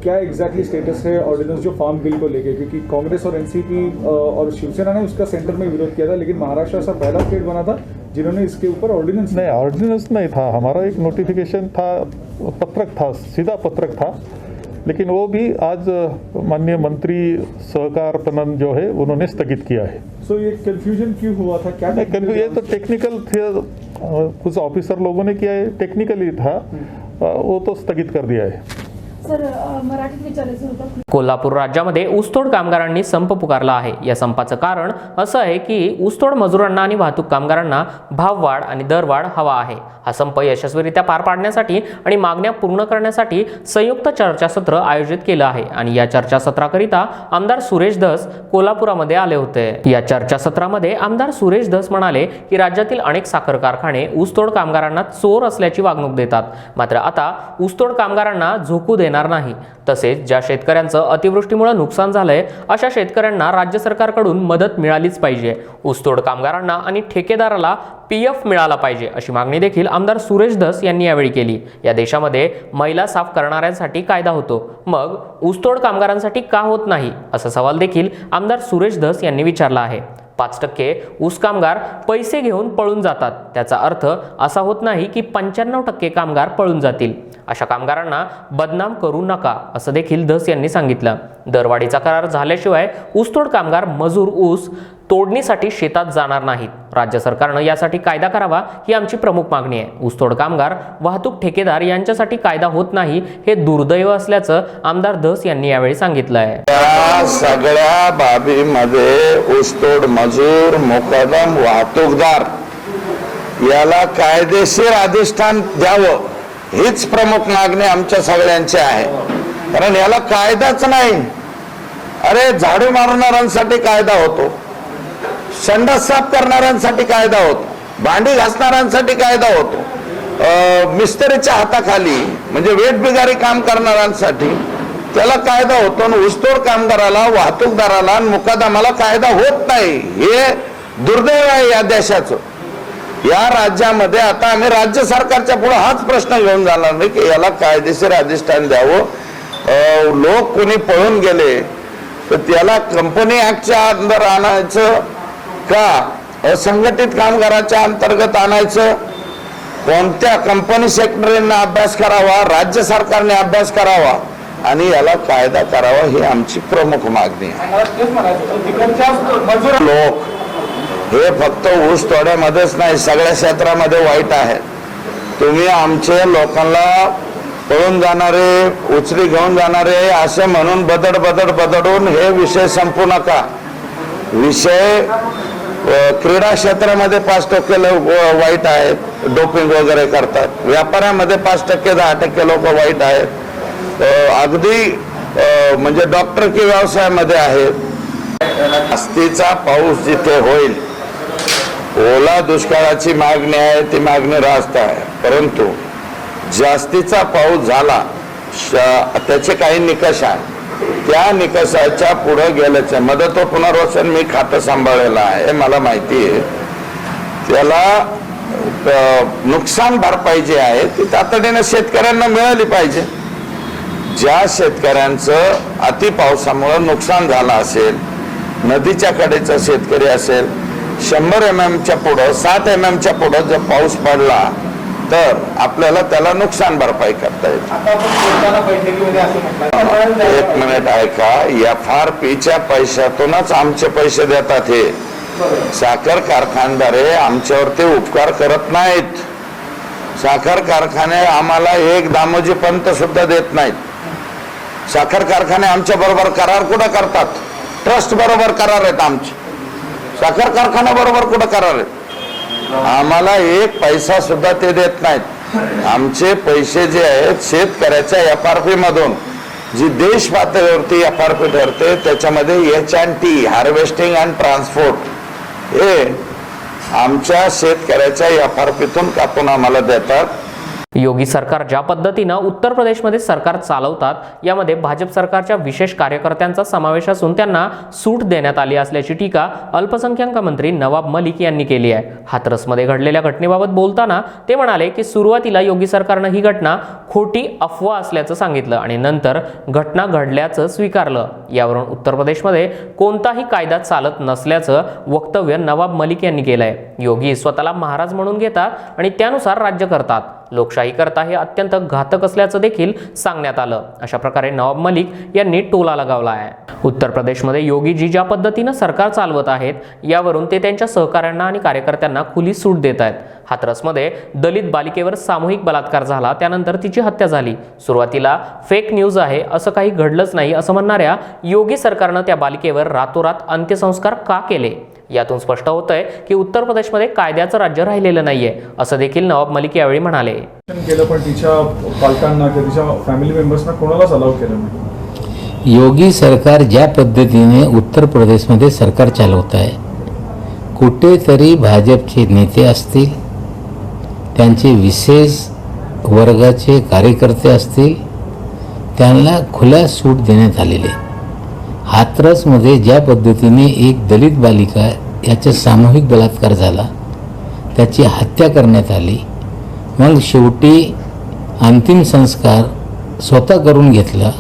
S16: क्या एग्जैक्टली स्टेटस है ऑर्डिनेंस जो फार्म बिल को लेके, क्योंकि कांग्रेस और एनसीपी और शिवसेना ने उसका सेंटर में विरोध किया था, लेकिन महाराष्ट्र ऐसा पहला स्टेट बना था जिन्होंने इसके ऊपर ऑर्डिनेंस
S12: नहीं, ऑर्डिनेंस नहीं था, हमारा एक नोटिफिकेशन था, पत्रक था, सीधा पत्रक था, लेकिन वो भी आज माननीय मंत्री सहकार पणन जो है उन्होंने स्थगित किया है।
S16: सो ये कंफ्यूजन क्यों हुआ था? क्या
S12: ये तो टेक्निकल थे, कुछ ऑफिसर लोगों ने किया है, टेक्निकली था, वो तो स्थगित कर दिया है।
S13: सर मराठीत विचारायचं होतं।
S1: कोल्हापूर राज्यामध्ये ऊसतोड कामगारांनी संप पुकारला आहे। या संपाचं कारण असं आहे की ऊसतोड मजुरांना आणि वाहतूक कामगारांना भाववाढ आणि दरवाढ हवा आहे। हा संप यशस्वीरित्या पार पाडण्यासाठी आणि मागण्या पूर्ण करण्यासाठी संयुक्त चर्चासत्र आयोजित केलं आहे आणि या चर्चासत्राकरिता आमदार सुरेश धस कोल्हापुरामध्ये आले होते। या चर्चासत्रामध्ये आमदार सुरेश धस म्हणाले की राज्यातील अनेक साखर कारखाने ऊसतोड कामगारांना चोर असल्याची वागणूक देतात, मात्र आता ऊसतोड कामगारांना झोकू देणार नाही। तसेच ज्या शेतकऱ्यांचं अतिवृष्टीमुळे नुकसान झालंय अशा शेतकऱ्यांना राज्य सरकारकडून मदत मिळालीच पाहिजे। ऊसतोड कामगारांना आणि ठेकेदाराला पीएफ मिळाला पाहिजे अशी मागणी देखील आमदार सुरेश धस यांनी यावेळी केली। या देशामध्ये मैला साफ करणाऱ्यांसाठी कायदा होतो, मग ऊसतोड कामगारांसाठी का होत नाही असा सवाल देखील आमदार सुरेश धस यांनी विचारला आहे। 5% ऊस कामगार पैसे घेऊन पळून जातात, त्याचा अर्थ असा होत नाही की 95% कामगार पळून जातील। अशा कामगारांना बदनाम करू नका असं देखील धस यांनी सांगितलं। दरवाढीचा करार झाल्याशिवाय ऊसतोड कामगार मजूर ऊस तोडणीसाठी शेतात जाणार नाहीत। राज्य सरकारने यासाठी कायदा करावा ही आमची प्रमुख मागणी आहे। ऊसतोड कामगार वाहतूक ठेकेदार यांच्यासाठी कायदा होत नाही हे दुर्दैव असल्याचं आमदार धस यांनी यावेळी सांगितलं आहे।
S17: या सगळ्या बाबीमध्ये ऊसतोड मजूर, मुकदम, वाहतूकदार याला कायदेशीर अधिष्ठान द्यावं हीच प्रमुख मागणी आमच्या सगळ्यांची आहे। कारण याला कायदाच नाही। अरे झाडू मारणाऱ्यांसाठी कायदा होतो, संडास साफ करणाऱ्यांसाठी कायदा होतो, भांडी घासणाऱ्यांसाठी कायदा होतो, मिस्त्रीच्या हाताखाली म्हणजे वेठबिगारी काम करणाऱ्यांसाठी त्याला कायदा होतो, आणि ऊसतोड कामगाराला, वाहतूकदाराला आणि मुकादमाला कायदा होत नाही। हे दुर्दैव आहे या देशाचं। या राज्यामध्ये आता आम्ही राज्य सरकारच्या पुढे हाच प्रश्न घेऊन जाणार नाही की याला कायदेशीर अधिष्ठान द्यावं। लोक कोणी पळून गेले तर त्याला कंपनी ऍक्टच्या अंदर आणायचं का असंघटित कामगाराच्या अंतर्गत आणायचं? कोणत्या कंपनी सेक्रेटरीने अभ्यास करावा, राज्य सरकारने अभ्यास करावा आणि याला कायदा करावा ही आमची प्रमुख मागणी आहे। लोक हे फक्त ऊस तोड्यामध्येच नाही, सगळ्या क्षेत्रामध्ये वाईट आहे। तुम्ही आमचे लोकांना पळून जाणारे, उचली घेऊन जाणारे असे म्हणून बदडून हे विषय संपू नका। विषय क्रीडा क्षेत्रामध्ये 5% लोक वाईट आहेत, डोपिंग वगैरे करतात। व्यापाऱ्यामध्ये 5%, 10% लोक वाईट आहेत। अगदी म्हणजे डॉक्टर की व्यवसायामध्ये आहेत। जास्तीचा पाऊस जिथे होईल, ओला दुष्काळाची मागणी आहे, ती मागणी रास्त आहे, परंतु जास्तीचा पाऊस झाला त्याचे काही निकष आहेत। त्या निकषाच्या पुढे गेल्याचे मदत व पुनर्वसन मी खातं सांभाळलेलं आहे, मला माहिती आहे। त्याला नुकसान भरपाई जी आहे ती तातडीने शेतकऱ्यांना मिळाली पाहिजे। ज्या शेतकऱ्यांचं अति पावसामुळे नुकसान झालं असेल, नदीच्या कडेचा शेतकरी असेल, 100 mm च्या पुढं 7 mm च्या पुढं जर पाऊस पडला तर आपल्याला त्याला नुकसान भरपाई करता येईल. एक मिनिट ऐका, FRPच्या पैशातूनच आमचे पैसे देतात. हे साखर कारखानदारे आमच्यावरती उपकार करत नाहीत. साखर कारखाने आम्हाला एक दामोजी पंत सुद्धा देत नाहीत. साखर कारखाने आमच्या बरोबर करार कुठं करतात? ट्रस्ट बरोबर करार आहेत आमचे. साखर कारखान्याबरोबर कुठं करार आहेत? आम्हाला एक पैसा सुद्धा ते देत नाहीत. आमचे पैसे जे आहेत शेतकऱ्याच्या FRP मधून, जी देश पातळीवरती FRP ठरते, त्याच्यामध्ये H&T हार्वेस्टिंग अँड ट्रान्सपोर्ट हे आमच्या शेतकऱ्याच्या FRPतून कापून आम्हाला देतात.
S1: योगी सरकार ज्या पद्धतीनं उत्तर प्रदेशमध्ये सरकार चालवतात यामध्ये भाजप सरकारच्या विशेष कार्यकर्त्यांचा समावेश असून त्यांना सूट देण्यात आली असल्याची टीका अल्पसंख्याक मंत्री नवाब मलिक यांनी केली आहे. हाथरसमध्ये घडलेल्या घटनेबाबत बोलताना ते म्हणाले की सुरुवातीला योगी सरकारनं ही घटना खोटी अफवा असल्याचं सांगितलं आणि नंतर घटना घडल्याचं स्वीकारलं. यावरून उत्तर प्रदेशमध्ये कोणताही कायदा चालत नसल्याचं वक्तव्य नवाब मलिक यांनी केलंय. योगी स्वतःला महाराज म्हणून घेतात आणि त्यानुसार राज्य करतात. लोकशाही करता हे अत्यंत घातक असल्याचं देखील सांगण्यात आलं. अशा प्रकारे नवाब मलिक यांनी टोला लगावला आहे. उत्तर प्रदेशमध्ये योगीजी ज्या पद्धतीनं सरकार चालवत आहेत यावरून ते त्यांच्या सहकाऱ्यांना आणि कार्यकर्त्यांना खुली सूट देत आहेत. हाथरसमध्ये दलित बालिकेवर सामूहिक बलात्कार झाला, त्यानंतर तिची हत्या झाली. सुरुवातीला फेक न्यूज आहे, असं काही घडलंच नाही असं म्हणणाऱ्या योगी सरकारनं त्या बालिकेवर रातोरात अंत्यसंस्कार का केले? यातून स्पष्ट होतंय की उत्तर प्रदेशमध्ये कायद्याचं राज्य राहिलेलं नाहीये, असं देखील नवाब मलिक यावेळी म्हणाले.
S16: केलं पण तिच्या पालकांना किंवा तिच्या फॅमिली मेंबर्सना कोणालाच अलाउ केलं नाही.
S18: योगी सरकार ज्या पद्धतीने उत्तर प्रदेशमध्ये सरकार चालवत आहे, कुठेतरी भाजपचे नेते असतील, त्यांचे विशेष वर्गाचे कार्यकर्ते असतील, त्यांना खुला सूट देण्यात आलेले. हाथरसमध्ये ज्या पद्धतीने एक दलित बालिका याचा सामूहिक बलात्कार झाला, त्याची हत्या करण्यात आली, मग शेवटी अंतिम संस्कार स्वतः करून घेतला.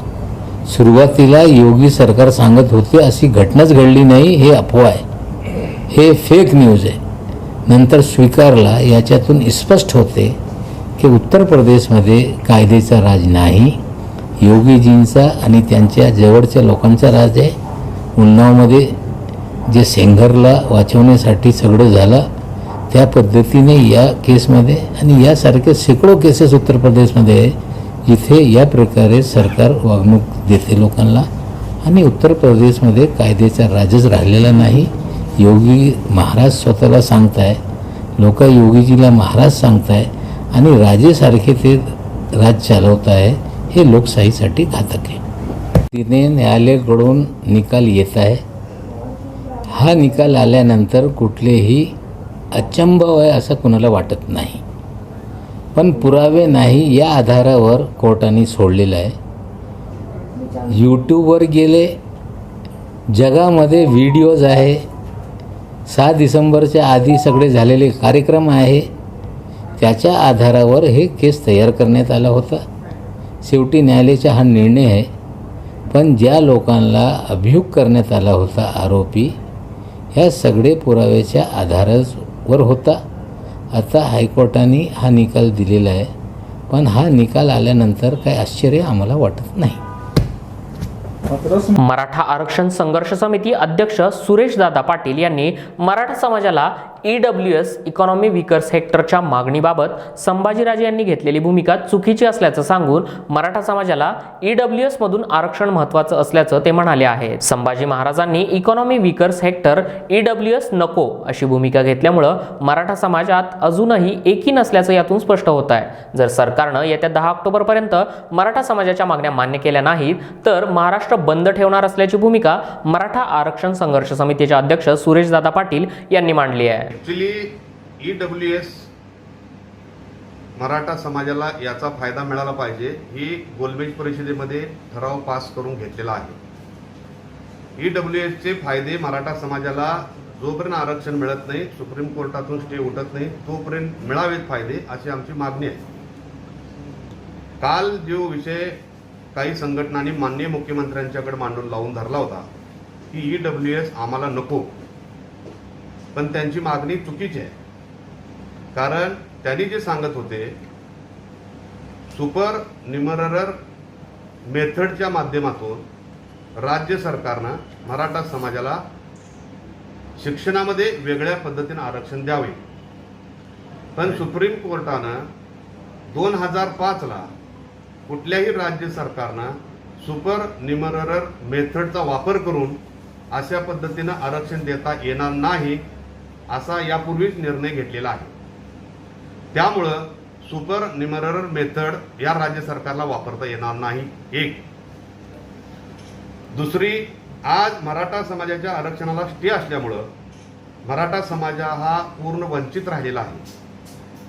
S18: सुरुवातीला योगी सरकार सांगत होते अशी घटनाच घडली नाही, हे अफवा आहे, हे फेक न्यूज आहे. नंतर स्वीकारला. याच्यातून स्पष्ट होते की उत्तर प्रदेशमध्ये कायद्याचा राज नाही, योगीजींचा आणि त्यांच्या जवळच्या लोकांचा राज आहे. उन्नावमध्ये जे सेंगरला वाचवण्यासाठी सगळं झालं त्या पद्धतीने या केसमध्ये आणि यासारखे शेकडो केसेस उत्तर प्रदेशमध्ये आहे, जिथे या प्रकारे सरकार वागणूक देते लोकांना आणि उत्तर प्रदेशमध्ये कायद्याचा राजच राहिलेला नाही. योगी महाराज स्वतःला सांगताय, लोक योगीजीला महाराज सांगताय आणि राजेसारखे ते राज चालवत आहे. हे लोकशाहीसाठी घातक आहे. तिने न्यायालयाकडून निकाल येत आहे. हा निकाल आल्यानंतर कुठलेही अचंब आहे असं कुणाला वाटत नाही, पण पुरावे नाही या आधारावर कोर्टाने सोडलेलं आहे. यूट्यूबवर गेले, जगामध्ये व्हिडिओज आहे, 6 डिसेंबरच्या आधी सगळे झालेले कार्यक्रम आहे, त्याच्या आधारावर हे केस तयार करण्यात आला होता. शेवटी न्यायालयाचा हा निर्णय आहे, पण ज्या लोकांना अभियोग करण्यात आला होता आरोपी, ह्या सगळे पुराव्याच्या आधारावर होता. आता हायकोर्टाने हा निकाल दिलेला आहे, पण हा निकाल आल्यानंतर काही आश्चर्य आम्हाला वाटत नाही.
S1: मराठा आरक्षण संघर्ष समिती अध्यक्ष सुरेशदादा पाटील यांनी मराठा समाजाला EWS इकॉनॉमी वीकर सेक्टरच्या मागणीबाबत संभाजीराजे यांनी घेतलेली भूमिका चुकीची असल्याचं सांगून मराठा समाजाला EWS मधून आरक्षण महत्त्वाचं असल्याचं ते म्हणाले आहेत. संभाजी महाराजांनी इकॉनॉमी वीकर सेक्टर EWS नको अशी भूमिका घेतल्यामुळं मराठा समाजात अजूनही एकी नसल्याचं यातून स्पष्ट होत आहे. जर सरकारनं येत्या 10 ऑक्टोबरपर्यंत मराठा समाजाच्या मागण्या मान्य केल्या नाहीत तर महाराष्ट्र बंद ठेवणार असल्याची भूमिका मराठा आरक्षण संघर्ष समितीचे अध्यक्ष सुरेशदादा पाटील यांनी मांडली आहे.
S19: ॲक्च्युली EWS मराठा समाजाला याचा फायदा मिळाला पाहिजे, ही गोलमेज परिषदेमध्ये ठराव पास करून घेतलेला आहे. EWSचे फायदे मराठा समाजाला जोपर्यंत आरक्षण मिळत नाही, सुप्रीम कोर्टातून स्टे उठत नाही, तोपर्यंत मिळावेत फायदे, अशी आमची मागणी आहे. काल जो विषय काही संघटनांनी माननीय मुख्यमंत्र्यांच्याकडे मांडून लावून धरला होता की EWS आम्हाला नको, पण त्यांची मागणी चुकीची आहे. कारण त्यांनी जे सांगत होते सुपर न्युमरर मेथडच्या माध्यमातून राज्य सरकारनं मराठा समाजाला शिक्षणामध्ये वेगळ्या पद्धतीनं आरक्षण द्यावे, पण सुप्रीम कोर्टानं 2005ला कुठल्याही राज्य सरकारनं सुपर न्युमरर मेथडचा वापर करून अशा पद्धतीनं आरक्षण देता येणार नाही असा यापूर्वीच निर्णय घेतलेला आहे. त्यामुळं सुपर न्युमरर मेथड या राज्य सरकारला वापरता येणार नाही. एक दुसरी, आज मराठा समाजाच्या आरक्षणाला स्टे असल्यामुळं मराठा समाज हा पूर्ण वंचित राहिलेला आहे.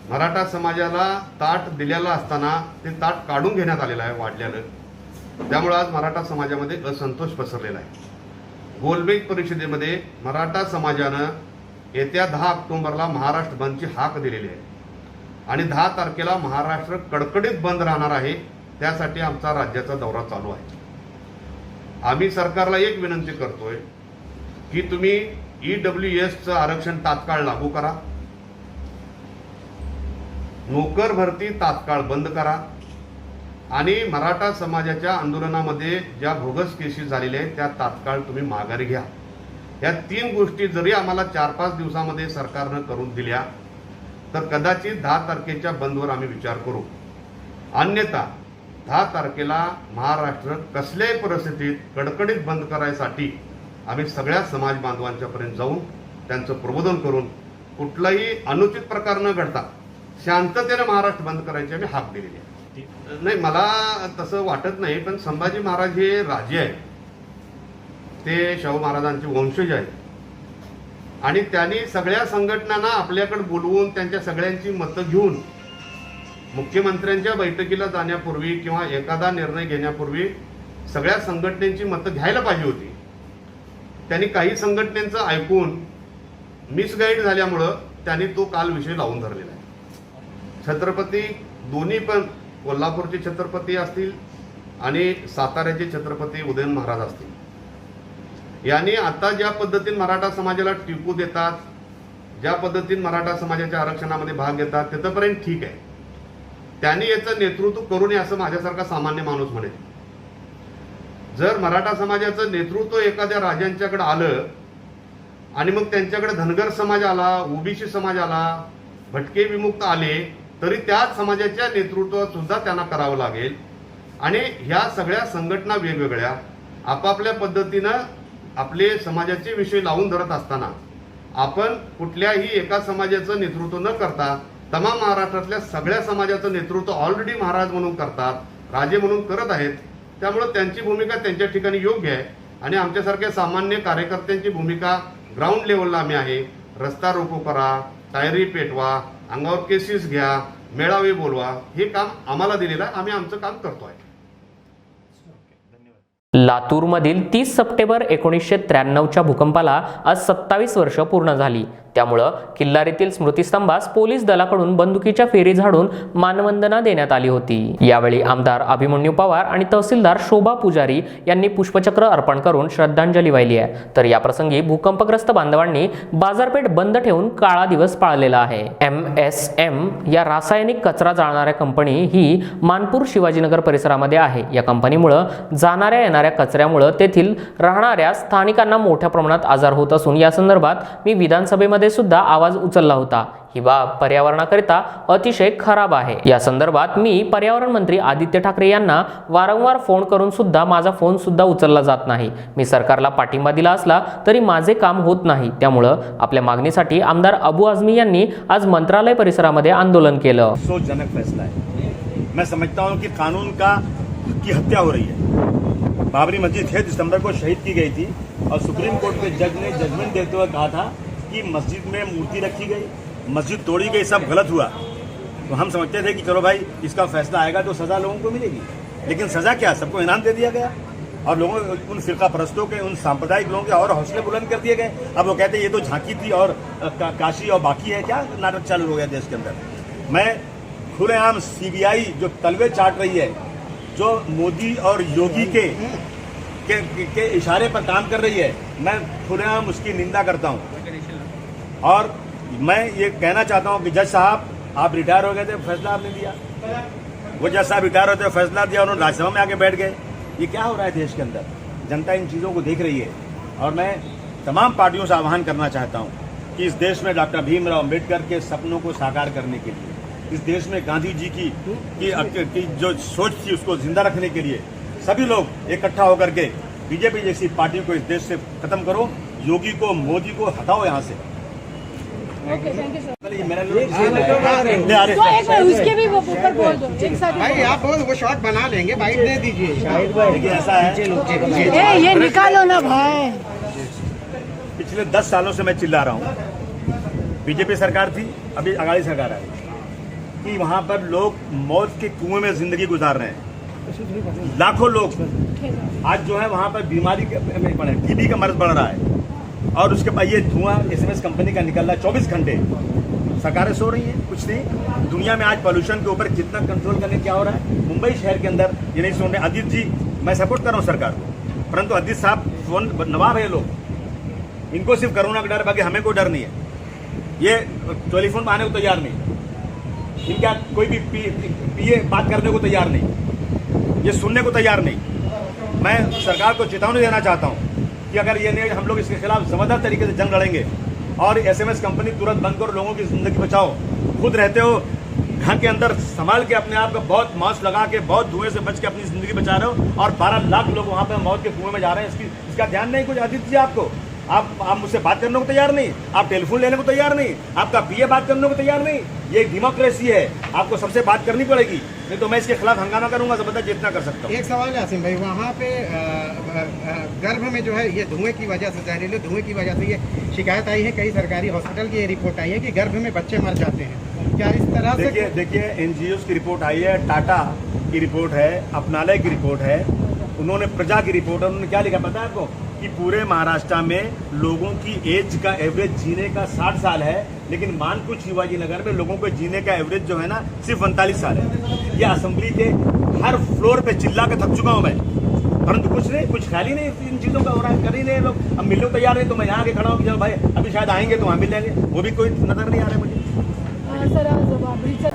S19: मराठा समाजाला ताट दिलेलं असताना ते ताट काढून घेण्यात आलेलं आहे वाढल्यानं. त्यामुळे आज मराठा समाजामध्ये असंतोष पसरलेला आहे. गोलमेज परिषदेमध्ये मराठा समाजानं येत्या 10 ऑक्टोबरला महाराष्ट्र बंदची हाक दिलेली आहे आणि 10 तारखेला महाराष्ट्र कडकडीत बंद राहणार आहे. त्यासाठी आमचा राज्याचा दौरा चालू आहे. आम्ही सरकारला एक विनंती करतोय की तुम्ही EWSचं आरक्षण तात्काळ लागू करा, नोकर भरती तात्काळ बंद करा आणि मराठा समाजाच्या आंदोलनामध्ये ज्या बोगस केसेस झालेल्या आहेत त्या तात्काळ तुम्ही माघारी घ्या. या 3 गोष्टी जरी आम्हाला 4-5 दिवसामध्ये सरकारनं करून दिल्या तर कदाचित 10 तारखेच्या बंदवर आम्ही विचार करू. अन्यथा 10 तारखेला महाराष्ट्र कसल्याही परिस्थितीत कडकडीत बंद करायसाठी आम्ही सगळ्या समाज बांधवांच्या पर्यंत जाऊन त्यांचं प्रबोधन करून कुठलाही अनुचित प्रकार न घडता शांततेने महाराष्ट्र बंद करायची आम्ही हाक दिलेली आहे. नाही, मला तसं वाटत नाही, पण संभाजी महाराज हे राजे आहेत, ते शाहू महाराजांचे वंशज आहेत आणि त्यांनी सगळ्या संघटनांना आपल्याकडे बोलवून त्यांच्या सगळ्यांची मतं घेऊन मुख्यमंत्र्यांच्या बैठकीला जाण्यापूर्वी किंवा एखादा निर्णय घेण्यापूर्वी सगळ्या संघटनेची मतं घ्यायला पाहिजे होती. त्यांनी काही संघटनेचं ऐकून मिसगाईड झाल्यामुळं त्यांनी तो काल विषय लावून धरलेला आहे. छत्रपती दोन्ही पण कोल्हापूरचे छत्रपती असतील आणि साताऱ्याचे छत्रपती उदयन महाराज असतील, यांनी आता ज्या पद्धतीने मराठा समाजाला टिकू देतात, ज्या पद्धतीने मराठा समाजाच्या आरक्षणामध्ये भाग घेतात तिथपर्यंत ठीक आहे. त्यांनी याचं नेतृत्व करू नये असं माझ्यासारखा सामान्य माणूस म्हणेल. जर मराठा समाजाचं नेतृत्व एखाद्या राजांच्याकडे आलं आणि मग त्यांच्याकडे धनगर समाज आला, ओबीसी समाज आला, भटके विमुक्त आले, तरी त्याच समाजाच्या नेतृत्वात सुद्धा त्यांना करावं लागेल. आणि ह्या सगळ्या संघटना वेगवेगळ्या आपापल्या पद्धतीनं आपले समाजाचे विषय लावून धरत असताना आपण कुठल्याही एका समाजाचं नेतृत्व न करता तमाम महाराष्ट्रातल्या सगळ्या समाजाचं नेतृत्व ऑलरेडी महाराज म्हणून करतात, राजे म्हणून करत आहेत. त्यामुळे त्यांची भूमिका त्यांच्या ठिकाणी योग्य आहे आणि आमच्यासारख्या सामान्य कार्यकर्त्यांची भूमिका ग्राउंड लेवलला आम्ही आहे. रस्ता रोको करा, टायरी पेटवा, अंगावर केसेस घ्या, मेळावे बोलवा, हे काम आम्हाला दिलेलं आहे. आम्ही आमचं काम करतोय.
S1: लातूरमधील 30 सप्टेंबर 1993च्या भूकंपाला आज 27 वर्ष पूर्ण झाली. त्यामुळं किल्लारीतील स्मृतिस्तंभास पोलीस दलाकडून बंदुकीच्या फेरी झाडून मानवंदना देण्यात आली होती. यावेळी आमदार अभिमन्यू पवार आणि तहसीलदार शोभा पुजारी यांनी पुष्पचक्र अर्पण करून श्रद्धांजली वाहिली आहे. तर या प्रसंगी भूकंपग्रस्त बांधवांनी बाजारपेठ बंद ठेवून काळा दिवस पाळलेला आहे. MSM या रासायनिक कचरा जाळणाऱ्या कंपनी ही मानपूर शिवाजीनगर परिसरामध्ये आहे. या कंपनीमुळे जाणाऱ्या येणाऱ्या कचऱ्यामुळे तेथील राहणाऱ्या स्थानिकांना मोठ्या प्रमाणात आजार होत असून या संदर्भात मी विधानसभेमध्ये सुद्धा आवाज उचलला होता. ही बाब पर्यावरणाकरिता अतिशय खराब आहे. या संदर्भात मी पर्यावरण मंत्री आदित्य ठाकरे यांना वारंवार फोन करून सुद्धा माझा फोन सुद्धा उचलला जात नाही. मी सरकारला पाठिंबा दिला असला तरी माझे काम होत नाही. त्यामुळं आपल्या मागणीसाठी आमदार अबू आझमी यांनी आज मंत्रालय परिसरामध्ये आंदोलन केलं.
S20: अफसोसजनक फैसला है. मैं समझता हूं कि कानून की हत्या हो रही है. बाबरी मस्जिद 6 दिसंबर को शहीद की गई थी और सुप्रीम कोर्ट के जज ने जजमेंट देते हुए कहा था कि मस्जिद में मूर्ति रखी गई, मस्जिद तोड़ी गई, सब गलत हुआ. तो हम समझते थे कि चलो भाई इसका फैसला आएगा तो सज़ा लोगों को मिलेगी. लेकिन सज़ा क्या, सबको इनाम दे दिया गया और लोगों उन फिरका परस्तों के, उन सांप्रदायिक लोगों के और हौसले बुलंद कर दिए गए. अब वो कहते हैं ये तो झांकी थी और काशी और बाकी है. क्या नाटक चालू हो गया देश के अंदर. मैं खुलेआम CBI जो तलवे चाट रही है, जो मोदी और योगी के इशारे पर काम कर रही है, मैं खुलेआम उसकी निंदा करता हूं. और मैं ये कहना चाहता हूं कि जज साहब आप रिटायर हो गए थे, फैसला आपने दिया। वो जैसा आप रिटायर होते फैसला दिया, उन्होंने राज्यसभा में आके बैठ गए। ये क्या हो रहा है देश के अंदर? जनता इन चीज़ों को देख रही है। और मैं तमाम पार्टियों से आह्वान करना चाहता हूँ कि इस देश में डॉक्टर भीमराव अम्बेडकर के सपनों को साकार करने के लिए, इस देश में गांधी जी की जो सोच थी उसको जिंदा रखने के लिए सभी लोग इकट्ठा होकर के बीजेपी जैसी पार्टी को इस देश से खत्म करो। योगी को, मोदी को हटाओ यहाँ से।
S13: उसके भी वो ऊपर बोल दो, एक साथ
S10: भाई आप वो शॉट बना लेंगे, बाइट दे दीजिए।
S20: ऐसा है,
S13: ये निकालो ना भाई।
S20: पिछले 10 सालों से मैं चिल्ला रहा हूँ। बीजेपी सरकार थी, अभी अकाली सरकार आई, कि वहाँ पर लोग मौत के कुएं में जिंदगी गुजार रहे हैं। लाखों लोग आज जो है वहाँ पर बीमारी में पड़े, टीबी का मर्ज बढ़ रहा है। और उसके बाद ये धुआं SMS कंपनी का निकल रहा है 24 घंटे। सरकारें सो रही हैं, कुछ नहीं। दुनिया में आज पॉल्यूशन के ऊपर कितना कंट्रोल करने क्या हो रहा है? मुंबई शहर के अंदर ये नहीं सुन रहे। अदित जी, मैं सपोर्ट कर रहा हूँ सरकार को, परंतु अदित साहब फोन नवाब है लोग, इनको सिर्फ कोरोना का डर, बाकी हमें कोई डर नहीं है। ये टेलीफोन पर आने को तैयार नहीं, इनका कोई भी पीए बात करने को तैयार नहीं, ये सुनने को तैयार नहीं। मैं सरकार को चेतावनी देना चाहता हूँ कि अगर ये नहीं, हम लोग इसके खिलाफ जबरदस्त तरीके से जंग लड़ेंगे और SMS कंपनी तुरंत बंद करो, लोगों की जिंदगी बचाओ। खुद रहते हो घर के अंदर, संभाल के अपने आप को बहुत मास्क लगा के, बहुत धुएं से बच के अपनी जिंदगी बचा रहे हो, और 12 लाख लोग वहाँ पे मौत के कुएं में जा रहे हैं। इसका ध्यान नहीं कुछ। आदित्य जी, आपको आप मुझसे बात करने को तैयार नहीं, आप टेलीफोन लेने को तैयार नहीं, आपका पीए बात करने को तैयार नहीं। ये एक डेमोक्रेसी है, आपको सबसे बात करनी पड़ेगी, नहीं तो मैं इसके खिलाफ हंगामा करूंगा, जबरदस्त जितना कर सकता हूँ।
S10: एक सवाल है आसिम भाई, वहाँ पे गर्भ में जो है ये धुएं की वजह से, जहरीले धुएं की वजह से ये शिकायत आई है, कई सरकारी हॉस्पिटल की ये रिपोर्ट आई है कि गर्भ में बच्चे मर जाते हैं। क्या इस तरह से?
S20: देखिए NGOs की रिपोर्ट आई है, टाटा की रिपोर्ट है, अपनालय की रिपोर्ट है, उन्होंने प्रजा की रिपोर्ट है। उन्होंने क्या लिखा पता है आपको? कि पूरे महाराष्ट्र में लोगों की एज का एवरेज जीने का 60 साल है, लेकिन मानकुछ शिवाजी नगर में लोगों को जीने का एवरेज जो है ना सिर्फ 39 साल है। ये असेंबली के हर फ्लोर पे चिल्ला के थक चुका हूं मैं, परंतु कुछ नहीं, कुछ ख्याल ही नहीं इन चीजों का हो रहा है, कर ही नहीं लोग। अब मिलने को तैयार नहीं, तो मैं यहाँ आके खड़ा हूँ कि भाई अभी शायद आएंगे तो वहाँ मिल लेंगे, वो भी कोई नजर नहीं आ रहा है मुझे।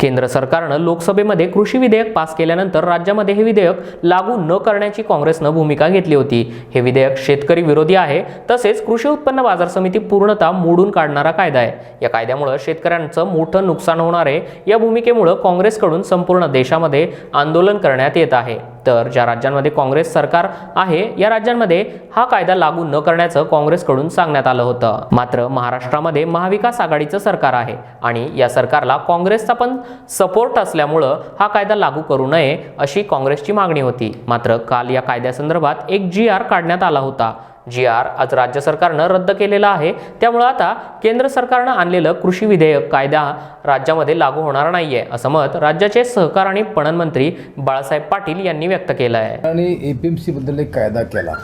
S1: केंद्र सरकारनं लोकसभेमध्ये कृषी विधेयक पास केल्यानंतर राज्यामध्ये हे विधेयक लागू न करण्याची काँग्रेसनं भूमिका घेतली होती। हे विधेयक शेतकरी विरोधी आहे, तसेच कृषी उत्पन्न बाजार समिती पूर्णतः मोडून काढणारा कायदा आहे। या कायद्यामुळे शेतकऱ्यांचं मोठं नुकसान होणार आहे। या भूमिकेमुळे काँग्रेसकडून संपूर्ण देशामध्ये आंदोलन करण्यात येत आहे। तर ज्या राज्यांमध्ये काँग्रेस सरकार आहे या राज्यांमध्ये हा कायदा लागू न करण्याचं काँग्रेसकडून सांगण्यात आलं होतं। मात्र महाराष्ट्रामध्ये महाविकास आघाडीचं सरकार आहे आणि या सरकारला काँग्रेसचा पण सपोर्ट असल्यामुळे हा कायदा लागू करू नये अशी काँग्रेसची मागणी होती। मात्र काल या कायद्यासंदर्भात एक GR काढण्यात आला होता। GR आज राज्य सरकारनं रद्द केलेला आहे। त्यामुळे आता केंद्र सरकारनं आणलेलं कृषी विधेयक कायदा राज्यामध्ये लागू होणार नाहीये असं मत राज्याचे सहकार आणि पणन मंत्री बाळासाहेब पाटील यांनी व्यक्त केलं आहे।
S21: आणि APMC बद्दल एक कायदा केला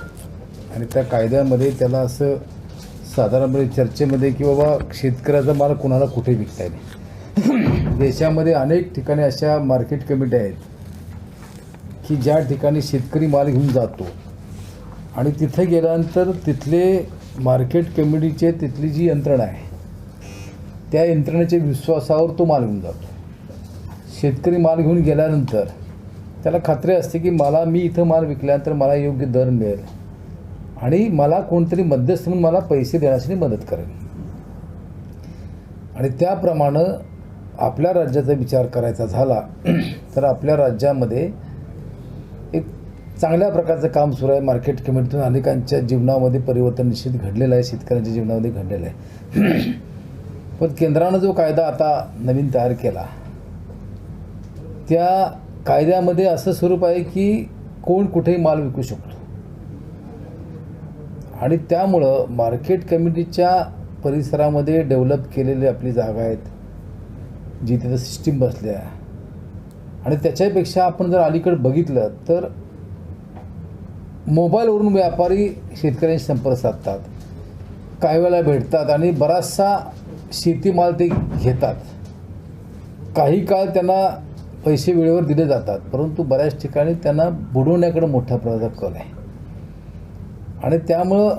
S21: आणि त्या कायद्यामध्ये त्याला असं साधारणपणे चर्चेमध्ये की बाबा शेतकऱ्याचा माल कोणाला कुठे विकता येईल। देशामध्ये अनेक ठिकाणी अशा मार्केट कमिटी आहेत की ज्या ठिकाणी शेतकरी माल घेऊन जातो आणि तिथे गेल्यानंतर तिथले मार्केट कमिटीचे तिथली जी यंत्रणा आहे त्या यंत्रणेच्या विश्वासावर तो माल घेऊन जातो। शेतकरी माल घेऊन गेल्यानंतर त्याला खात्री असते की मी इथं माल विकल्यानंतर मला योग्य दर मिळेल आणि मला कोणतरी मध्यस्थ म्हणून मला पैसे देण्यासाठी मदत करेल। आणि त्याप्रमाणे आपल्या राज्याचा विचार करायचा झाला तर आपल्या राज्यामध्ये एक चांगल्या प्रकारचं काम सुरू आहे। मार्केट कमिटीतून अनेकांच्या जीवनामध्ये परिवर्तन निश्चित घडलेलं आहे, शेतकऱ्यांच्या जीवनामध्ये घडलेलं आहे। पण केंद्रानं जो कायदा आता नवीन तयार केला त्या कायद्यामध्ये असं स्वरूप आहे की कोण कुठेही माल विकू शकतो आणि त्यामुळं मार्केट कमिटीच्या परिसरामध्ये डेव्हलप केलेली आपली जागा आहेत जी तिथं सिस्टीम बसल्या आणि त्याच्यापेक्षा आपण जर अलीकडे बघितलं तर मोबाईलवरून व्यापारी शेतकऱ्यांशी संपर्क साधतात, काही वेळेला भेटतात आणि बराचसा शेतीमाल ते घेतात। काही काळ त्यांना पैसे वेळेवर दिले जातात, परंतु बऱ्याच ठिकाणी त्यांना बुडवण्याकडे मोठा प्रयत्न कल आहे आणि त्यामुळं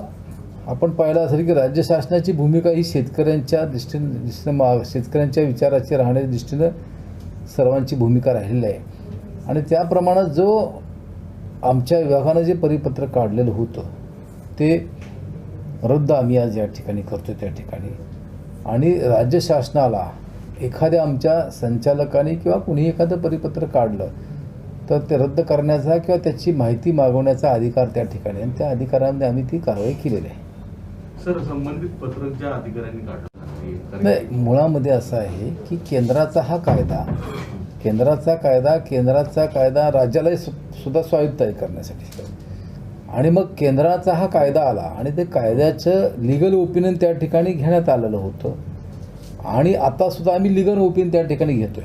S21: आपण पाहिलं असेल की राज्य शासनाची भूमिका ही शेतकऱ्यांच्या दृष्टीनं शेतकऱ्यांच्या विचाराची राहण्याच्या दृष्टीनं सर्वांची भूमिका राहिलेली आहे. आणि त्याप्रमाणे जो आमच्या विभागानं जे परिपत्रक काढलेलं होतं ते रद्द आम्ही आज या ठिकाणी करतो त्या ठिकाणी. आणि राज्य शासनाला एखाद्या आमच्या संचालकाने किंवा कुणीही एखादं परिपत्रक काढलं तर ते रद्द करण्याचा किंवा त्याची माहिती मागवण्याचा अधिकार त्या ठिकाणी, आणि त्या अधिकारामध्ये आम्ही ती कारवाई केलेली आहे.
S14: सर, संबंधित पत्रक ज्या अधिकाऱ्यांनी काढलं
S21: नाही, मुळामध्ये असं आहे की केंद्राचा कायदा राज्यालाही सुद्धा स्वायत्त करण्यासाठी, आणि मग केंद्राचा हा कायदा आला आणि ते कायद्याचं लिगल ओपिनियन त्या ठिकाणी घेण्यात आलेलं होतं. आणि आता सुद्धा आम्ही लिगल ओपिनियन त्या ठिकाणी घेतोय.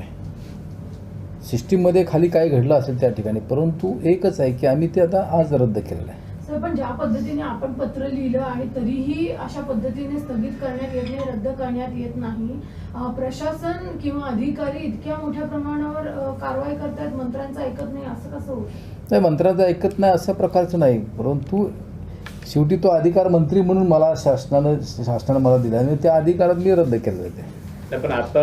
S21: सिस्टीममध्ये खाली काय घडलं असेल त्या ठिकाणी, परंतु एकच आहे की आम्ही ते आता आज रद्द केलेलं आहे.
S13: सर, पण ज्या पद्धतीने आपण पत्र लिहिलं आहे तरीही अशा पद्धतीने स्थगित करण्यात येत नाही, रद्द करण्यात येत नाही. प्रशासन किंवा अधिकारी इतक्या मोठ्या प्रमाणावर कारवाई करतात, मंत्र्यांचं ऐकत नाही, असं कसं होऊ शकतं?
S21: नाही, मंत्र्यांचं ऐकत नाही असं प्रकारचं नाही, परंतु शेवटी तो अधिकार मंत्री म्हणून मला शासनानं मला दिला आणि त्या अधिकारात मी रद्द केलं जाते.
S14: पण आता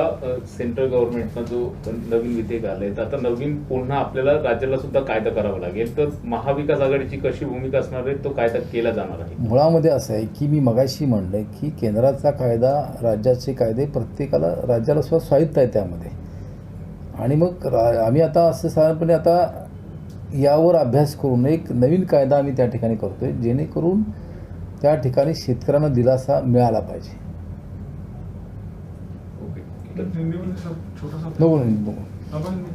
S14: सेंट्रल गव्हर्नमेंटनं जो नवीन विधेयक आलंय तर आता नवीन पुन्हा आपल्याला राज्याला सुद्धा कायदा करावा लागेल. तर महाविकास आघाडीची कशी भूमिका असणार आहे, तो कायदा केला जाणार आहे?
S21: मुळामध्ये असं आहे की मी मगाशी म्हणलं की केंद्राचा कायदा, राज्याचे कायदे प्रत्येकाला राज्याला सुद्धा स्वायत्त आहे त्यामध्ये. आणि मग आम्ही आता असं साधारणपणे आता यावर अभ्यास करून एक नवीन कायदा आम्ही त्या ठिकाणी करतोय जेणेकरून त्या ठिकाणी शेतकऱ्यांना दिलासा मिळाला पाहिजे.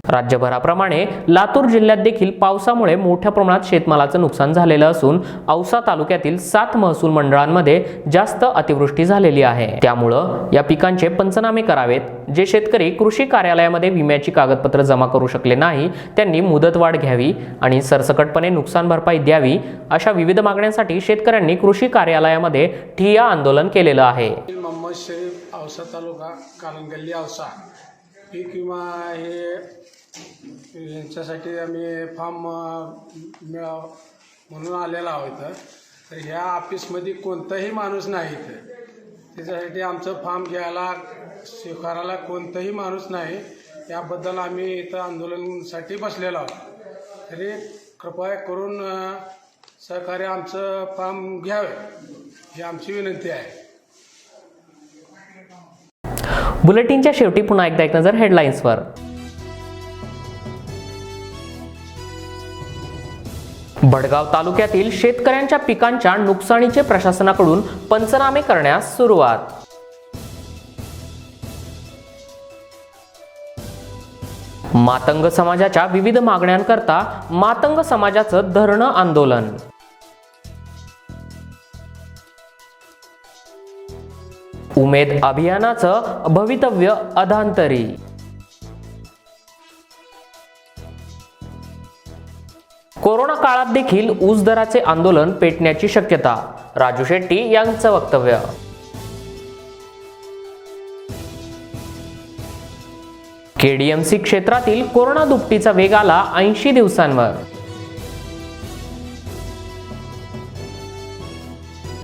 S1: राज्यभराप्रमाणे लातूर जिल्ह्यात देखील पावसामुळे मोठ्या प्रमाणात शेतमालाचं नुकसान झालेलं असून औसा तालुक्यातील 7 महसूल मंडळांमध्ये जास्त अतिवृष्टी झालेली आहे. त्यामुळं या पिकांचे पंचनामे करावेत. जे शेतकरी कृषी कार्यालयामध्ये विम्याची कागदपत्र जमा करू शकले नाही त्यांनी मुदतवाढ घ्यावी आणि सरसकटपणे नुकसान भरपाई द्यावी, अशा विविध मागण्यांसाठी शेतकऱ्यांनी कृषी कार्यालयामध्ये ठिय्या आंदोलन केलेलं आहे.
S2: मोहम्मद शरीफ, औसा तालुका, कालंगल्ली, औसा. पीक विमा हे यांच्यासाठी आम्ही फॉर्म मिळावं म्हणून आलेला आहोत. तर ह्या ऑफिसमध्ये कोणताही माणूस नाही इथं. त्याच्यासाठी आमचं फॉर्म घ्यायला स्वीकारायला कोणताही माणूस नाही. याबद्दल आम्ही इथं आंदोलनासाठी बसलेलो आहोत. तरी कृपया करून सहकार्य आमचं फॉर्म घ्यावे ही आमची विनंती आहे.
S1: बुलेटिनच्या शेवटी पुन्हा एकदा एक नजर हेडलाईन्सवर. बडगाव तालुक्यातील शेतकऱ्यांच्या पिकांच्या नुकसानीचे प्रशासनाकडून पंचनामे करण्यास सुरुवात. मातंग समाजाच्या विविध मागण्यांकरता मातंग समाजाचं धरणं आंदोलन. उमेद अभियानाचं भवितव्य अधांतरी. कोरोना काळात देखील ऊस दराचे आंदोलन पेटण्याची शक्यता, राजू शेट्टी यांचं वक्तव्य. केडीएमसी क्षेत्रातील कोरोना दुपटीचा वेग आला 80 दिवसांवर.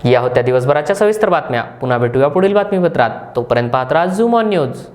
S1: या होत्या दिवसभराच्या सविस्तर बातम्या. पुन्हा भेटूया पुढील बातमीपत्रात. तोपर्यंत पाहत राहा झूम ऑन न्यूज.